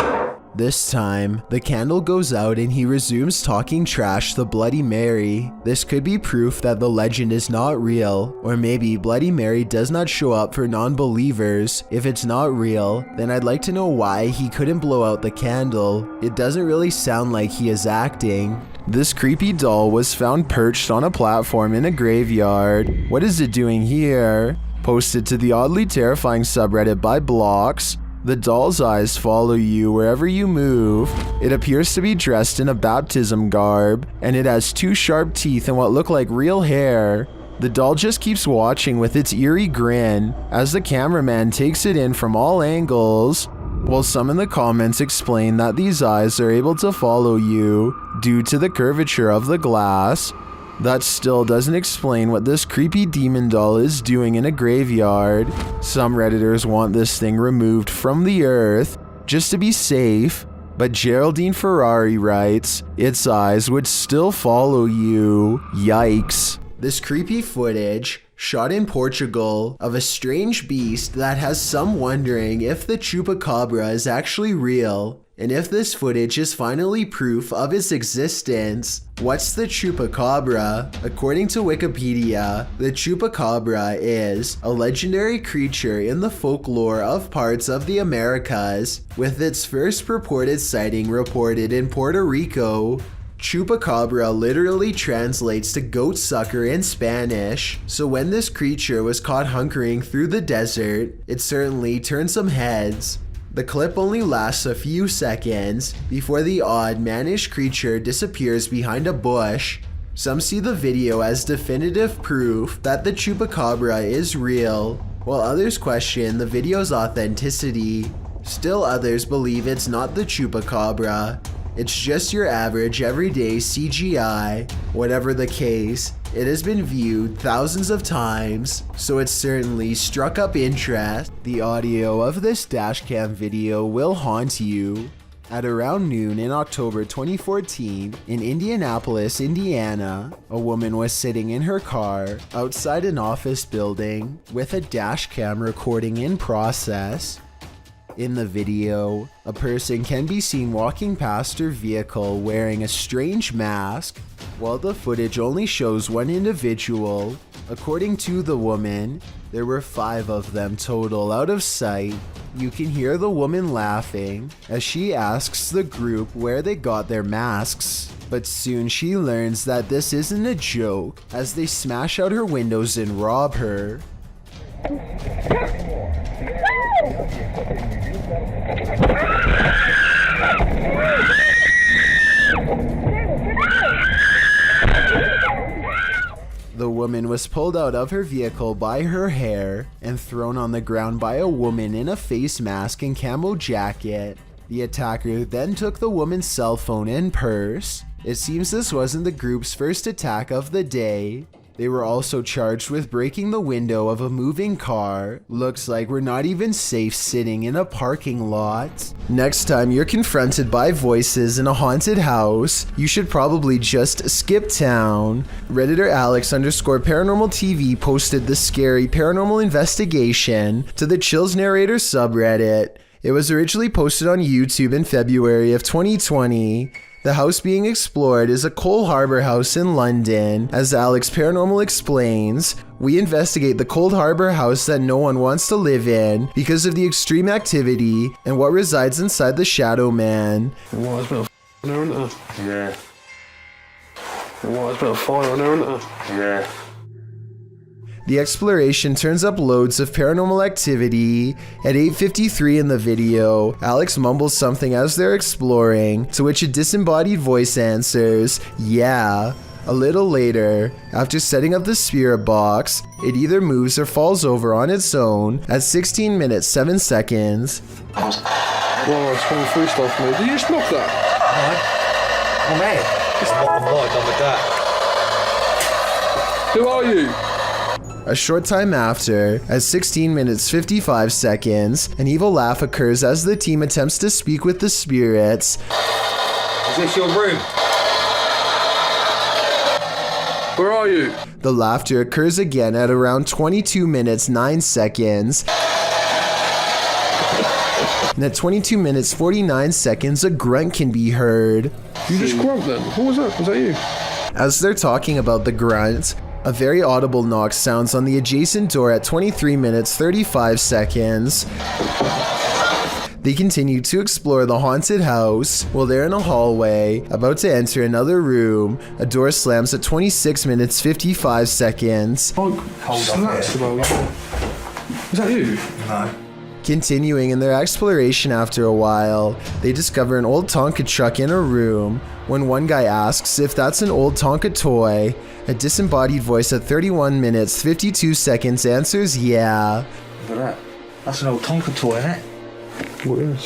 This time, the candle goes out and he resumes talking trash to Bloody Mary. This could be proof that the legend is not real, or maybe Bloody Mary does not show up for non-believers. If it's not real, then I'd like to know why he couldn't blow out the candle. It doesn't really sound like he is acting. This creepy doll was found perched on a platform in a graveyard. What is it doing here? Posted to the oddly terrifying subreddit by Blocks. The doll's eyes follow you wherever you move. It appears to be dressed in a baptism garb, and it has 2 sharp teeth and what look like real hair. The doll just keeps watching with its eerie grin as the cameraman takes it in from all angles, while some in the comments explain that these eyes are able to follow you due to the curvature of the glass. That still doesn't explain what this creepy demon doll is doing in a graveyard. Some Redditors want this thing removed from the earth just to be safe, but Geraldine Ferrari writes, its eyes would still follow you. Yikes. This creepy footage, shot in Portugal, of a strange beast that has some wondering if the chupacabra is actually real, and if this footage is finally proof of its existence. What's the chupacabra? According to Wikipedia, the chupacabra is a legendary creature in the folklore of parts of the Americas, with its first purported sighting reported in Puerto Rico. Chupacabra literally translates to goat sucker in Spanish, so when this creature was caught hunkering through the desert, it certainly turned some heads. The clip only lasts a few seconds before the odd, mannish creature disappears behind a bush. Some see the video as definitive proof that the chupacabra is real, while others question the video's authenticity. Still others believe it's not the chupacabra. It's just your average everyday CGI. Whatever the case, it has been viewed thousands of times, so it certainly struck up interest. The audio of this dashcam video will haunt you. At around noon in October 2014, in Indianapolis, Indiana, a woman was sitting in her car outside an office building with a dashcam recording in process. In the video, a person can be seen walking past her vehicle wearing a strange mask. While the footage only shows one individual, according to the woman, there were 5 of them total out of sight. You can hear the woman laughing as she asks the group where they got their masks. But soon she learns that this isn't a joke as they smash out her windows and rob her. The woman was pulled out of her vehicle by her hair and thrown on the ground by a woman in a face mask and camo jacket. The attacker then took the woman's cell phone and purse. It seems this wasn't the group's first attack of the day. They were also charged with breaking the window of a moving car. Looks like we're not even safe sitting in a parking lot. Next time you're confronted by voices in a haunted house, you should probably just skip town. Redditor Alex_paranormal TV posted the scary paranormal investigation to the Chills Narrator subreddit. It was originally posted on YouTube in February of 2020. The house being explored is a Cole Harbour house in London. As Alex Paranormal explains, we investigate the Cold Harbour house that no one wants to live in because of the extreme activity and what resides inside the Shadow Man. What, there's been a there, isn't there? Yeah. What, there's been a fire on there, isn't there? Yeah. The exploration turns up loads of paranormal activity. At 8:53 in the video, Alex mumbles something as they're exploring, to which a disembodied voice answers, "Yeah." A little later, after setting up the spirit box, it either moves or falls over on its own at 16 minutes 7 seconds. Whoa, it's coming through stuff, mate. Did you just knock that? No. Oh, mate. I'm not done with that. Who are you? A short time after, at 16 minutes 55 seconds, an evil laugh occurs as the team attempts to speak with the spirits. Is this your room? Where are you? The laughter occurs again at around 22 minutes 9 seconds. And at 22 minutes 49 seconds, a grunt can be heard. You just grunt then? Who was that? Was that you? As they're talking about the grunt, a very audible knock sounds on the adjacent door at 23 minutes 35 seconds. They continue to explore the haunted house. While they're in a hallway, about to enter another room, a door slams at 26 minutes 55 seconds. Oh, hold on. Is that you? No. Continuing in their exploration after a while, they discover an old Tonka truck in a room. When one guy asks if that's an old Tonka toy, a disembodied voice at 31 minutes 52 seconds answers yeah. Look at that. That's an old Tonka toy, isn't it? What is?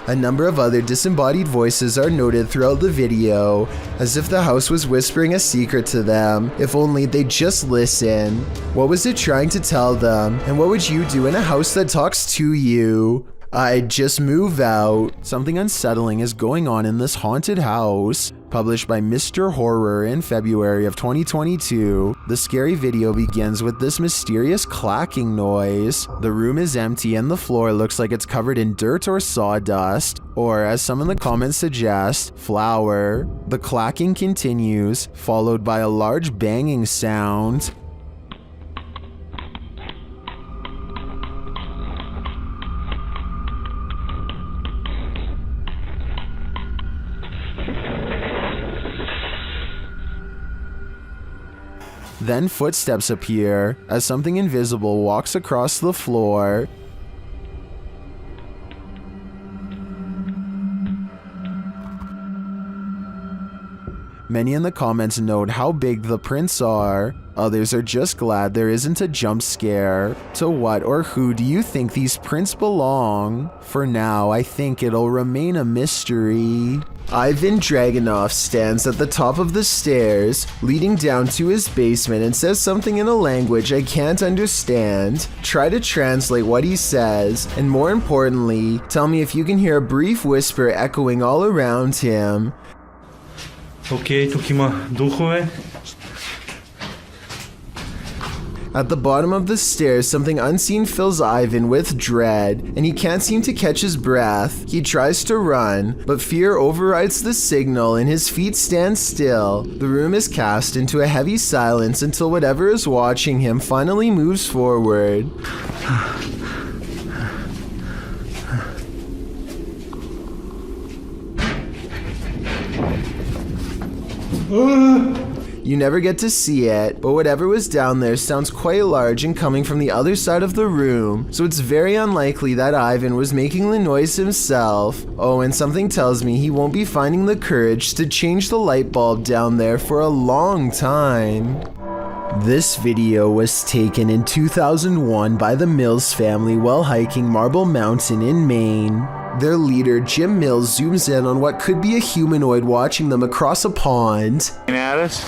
A number of other disembodied voices are noted throughout the video, as if the house was whispering a secret to them, if only they'd just listen. What was it trying to tell them, and what would you do in a house that talks to you? I'd just move out. Something unsettling is going on in this haunted house. Published by Mr. Horror in February of 2022, the scary video begins with this mysterious clacking noise. The room is empty and the floor looks like it's covered in dirt or sawdust, or as some in the comments suggest, flour. The clacking continues, followed by a large banging sound. Then footsteps appear as something invisible walks across the floor. Many in the comments note how big the prints are. Others are just glad there isn't a jump scare. To what or who do you think these prints belong? For now, I think it'll remain a mystery. Ivan Dragunov stands at the top of the stairs, leading down to his basement, and says something in a language I can't understand. Try to translate what he says, and more importantly, tell me if you can hear a brief whisper echoing all around him. Okay, tu kima duchové. At the bottom of the stairs, something unseen fills Ivan with dread, and he can't seem to catch his breath. He tries to run, but fear overrides the signal and his feet stand still. The room is cast into a heavy silence until whatever is watching him finally moves forward. You never get to see it, but whatever was down there sounds quite large and coming from the other side of the room, so it's very unlikely that Ivan was making the noise himself. Oh, and something tells me he won't be finding the courage to change the light bulb down there for a long time. This video was taken in 2001 by the Mills family while hiking Marble Mountain in Maine. Their leader, Jim Mills, zooms in on what could be a humanoid watching them across a pond. At us?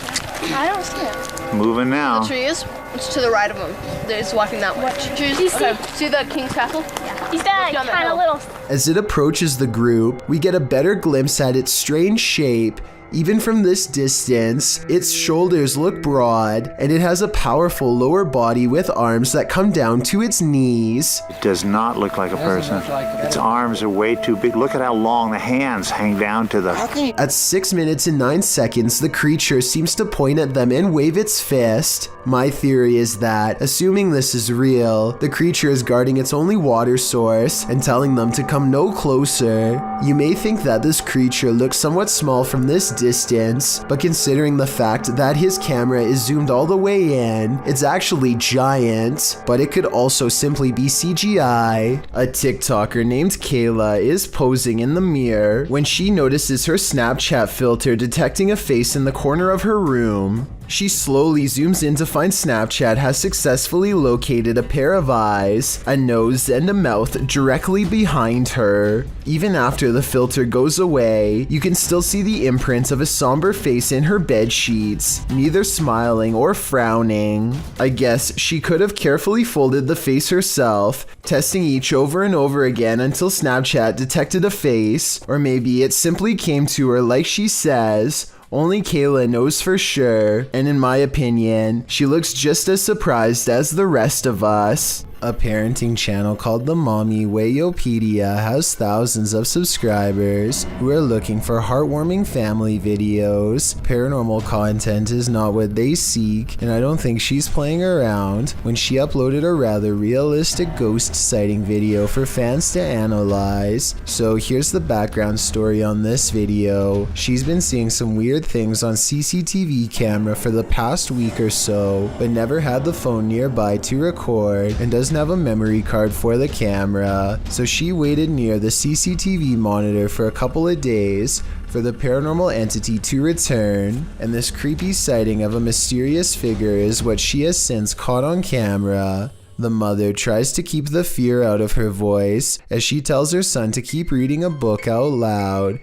I don't see it. Moving now. The tree is? It's to the right of him. It's walking that way. What tree? Okay. See the King's Castle? Yeah. He's that kind of little. As it approaches the group, we get a better glimpse at its strange shape. Even from this distance, its shoulders look broad, and it has a powerful lower body with arms that come down to its knees. It does not look like a person. Its arms are way too big. Look at how long the hands hang down to the... At 6 minutes and 9 seconds, the creature seems to point at them and wave its fist. My theory is that, assuming this is real, the creature is guarding its only water source and telling them to come no closer. You may think that this creature looks somewhat small from this distance, but considering the fact that his camera is zoomed all the way in, it's actually giant, but it could also simply be CGI. A TikToker named Kayla is posing in the mirror when she notices her Snapchat filter detecting a face in the corner of her room. She slowly zooms in to find Snapchat has successfully located a pair of eyes, a nose, and a mouth directly behind her. Even after the filter goes away, you can still see the imprint of a somber face in her bed sheets, neither smiling or frowning. I guess she could have carefully folded the face herself, testing each over and over again until Snapchat detected a face, or maybe it simply came to her like she says. Only Kayla knows for sure, and in my opinion, she looks just as surprised as the rest of us. A parenting channel called the Mommy Wayopedia has thousands of subscribers who are looking for heartwarming family videos. Paranormal content is not what they seek, and I don't think she's playing around when she uploaded a rather realistic ghost sighting video for fans to analyze. So here's the background story on this video. She's been seeing some weird things on CCTV camera for the past week or so, but never had the phone nearby to record and doesn't have a memory card for the camera, so she waited near the CCTV monitor for a couple of days for the paranormal entity to return, and this creepy sighting of a mysterious figure is what she has since caught on camera. The mother tries to keep the fear out of her voice as she tells her son to keep reading a book out loud.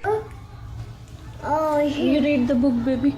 Oh, you read the book, baby.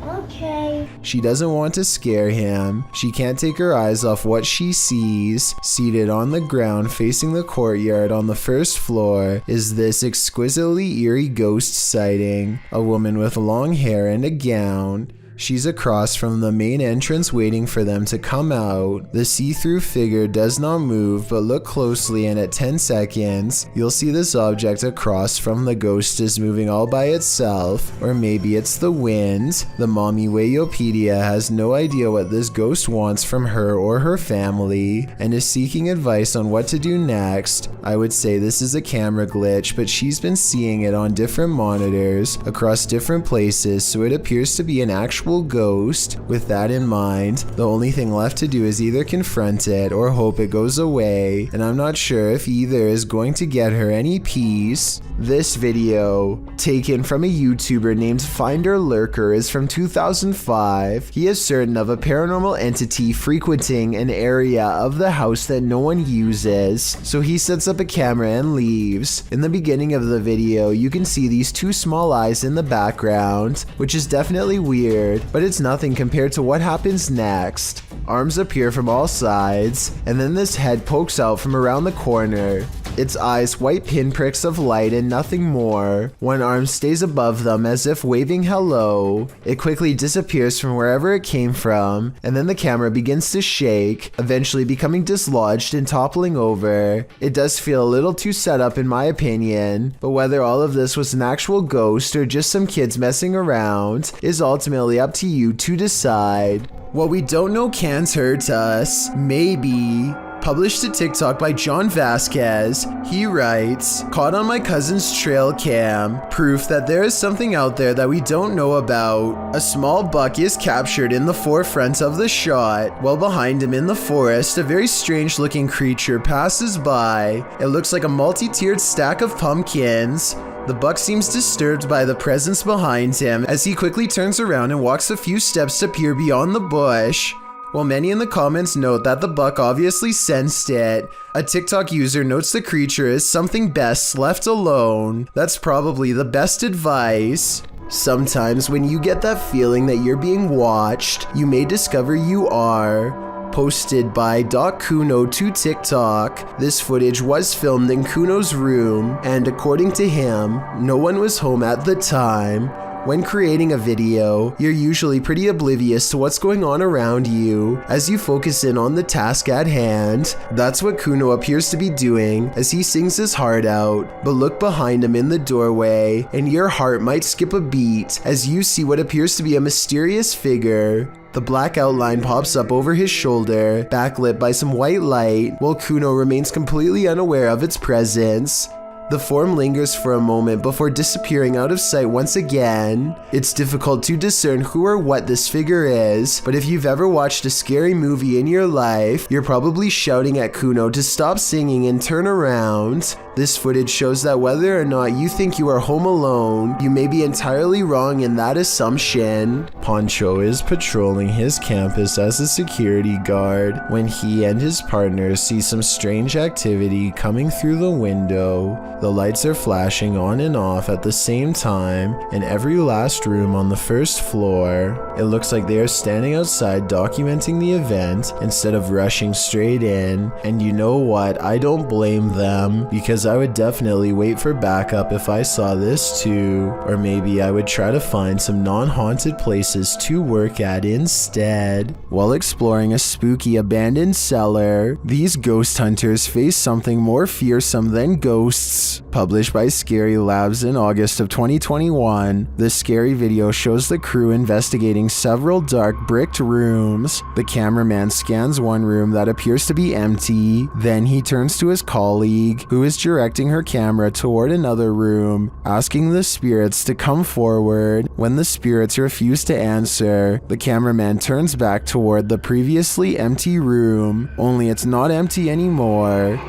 Okay. She doesn't want to scare him. She can't take her eyes off what she sees. Seated on the ground facing the courtyard on the first floor is this exquisitely eerie ghost sighting. A woman with long hair and a gown. She's across from the main entrance waiting for them to come out. The see-through figure does not move, but look closely and at 10 seconds, you'll see this object across from the ghost is moving all by itself, or maybe it's the wind. The Mommy Wayopedia has no idea what this ghost wants from her or her family, and is seeking advice on what to do next. I would say this is a camera glitch, but she's been seeing it on different monitors, across different places, so it appears to be an actual ghost. With that in mind, the only thing left to do is either confront it or hope it goes away, and I'm not sure if either is going to get her any peace. This video, taken from a YouTuber named Finder Lurker, is from 2005. He is certain of a paranormal entity frequenting an area of the house that no one uses, so he sets up a camera and leaves. In the beginning of the video, you can see these two small eyes in the background, which is definitely weird, but it's nothing compared to what happens next. Arms appear from all sides, and then this head pokes out from around the corner. its eyes white pinpricks of light and nothing more. One arm stays above them as if waving hello. It quickly disappears from wherever it came from, and then the camera begins to shake, eventually becoming dislodged and toppling over. It does feel a little too set up in my opinion, but whether all of this was an actual ghost or just some kids messing around is ultimately up to you to decide. What we don't know can't hurt us. Maybe. Published to TikTok by John Vasquez, he writes, "Caught on my cousin's trail cam, proof that there is something out there that we don't know about. A small buck is captured in the forefront of the shot, while behind him in the forest, a very strange looking creature passes by. It looks like a multi-tiered stack of pumpkins. The buck seems disturbed by the presence behind him as he quickly turns around and walks a few steps to peer beyond the bush." While many in the comments note that the buck obviously sensed it, a TikTok user notes the creature is something best left alone. That's probably the best advice. Sometimes when you get that feeling that you're being watched, you may discover you are. Posted by Kuno to TikTok, this footage was filmed in Kuno's room, and according to him, no one was home at the time. When creating a video, you're usually pretty oblivious to what's going on around you as you focus in on the task at hand. That's what Kuno appears to be doing as he sings his heart out, but look behind him in the doorway and your heart might skip a beat as you see what appears to be a mysterious figure. The black outline pops up over his shoulder, backlit by some white light, while Kuno remains completely unaware of its presence. The form lingers for a moment before disappearing out of sight once again. It's difficult to discern who or what this figure is, but if you've ever watched a scary movie in your life, you're probably shouting at Kuno to stop singing and turn around. This footage shows that whether or not you think you are home alone, you may be entirely wrong in that assumption. Poncho is patrolling his campus as a security guard when he and his partner see some strange activity coming through the window. The lights are flashing on and off at the same time in every last room on the first floor. It looks like they are standing outside documenting the event instead of rushing straight in, and you know what, I don't blame them, because I would definitely wait for backup if I saw this too, or maybe I would try to find some non-haunted places to work at instead. While exploring a spooky abandoned cellar, these ghost hunters face something more fearsome than ghosts. Published by Scary Labs in August of 2021, this scary video shows the crew investigating several dark bricked rooms. The cameraman scans one room that appears to be empty, then he turns to his colleague, who is directing her camera toward another room, asking the spirits to come forward. When the spirits refuse to answer, the cameraman turns back toward the previously empty room, only it's not empty anymore.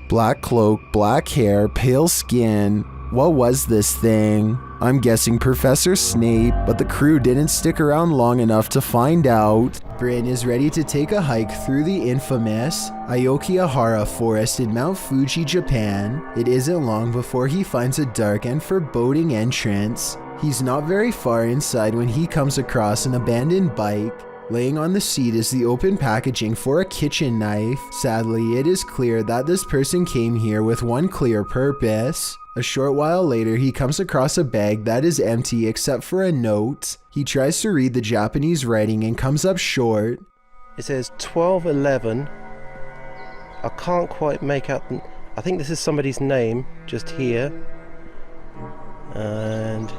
Black cloak, black hair, pale skin. What was this thing? I'm guessing Professor Snape, but the crew didn't stick around long enough to find out. Bryn is ready to take a hike through the infamous Aokigahara forest in Mount Fuji, Japan. It isn't long before he finds a dark and foreboding entrance. He's not very far inside when he comes across an abandoned bike. Laying on the seat is the open packaging for a kitchen knife. Sadly, it is clear that this person came here with one clear purpose. A short while later, he comes across a bag that is empty except for a note. He tries to read the Japanese writing and comes up short. It says 1211. I can't quite make out. I think this is somebody's name just here. And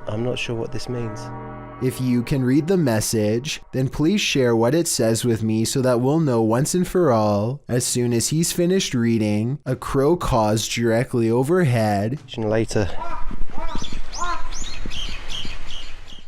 I'm not sure what this means. If you can read the message, then please share what it says with me so that we'll know once and for all. As soon as he's finished reading, a crow caws directly overhead. Later.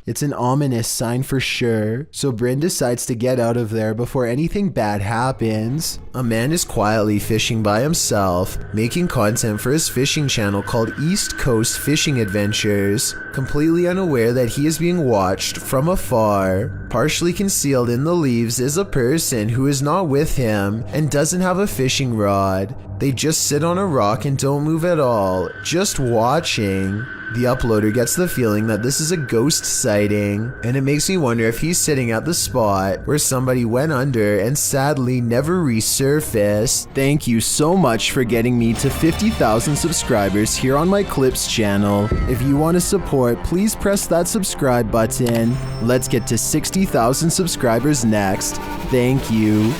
It's an ominous sign for sure, so Bryn decides to get out of there before anything bad happens. A man is quietly fishing by himself, making content for his fishing channel called East Coast Fishing Adventures, completely unaware that he is being watched from afar. Partially concealed in the leaves is a person who is not with him and doesn't have a fishing rod. They just sit on a rock and don't move at all, just watching. The uploader gets the feeling that this is a ghost sighting, and it makes me wonder if he's sitting at the spot where somebody went under and sadly never resurfaced. Thank you so much for getting me to 50,000 subscribers here on my Clips channel. If you want to support, please press that subscribe button. Let's get to 60,000 subscribers next. Thank you.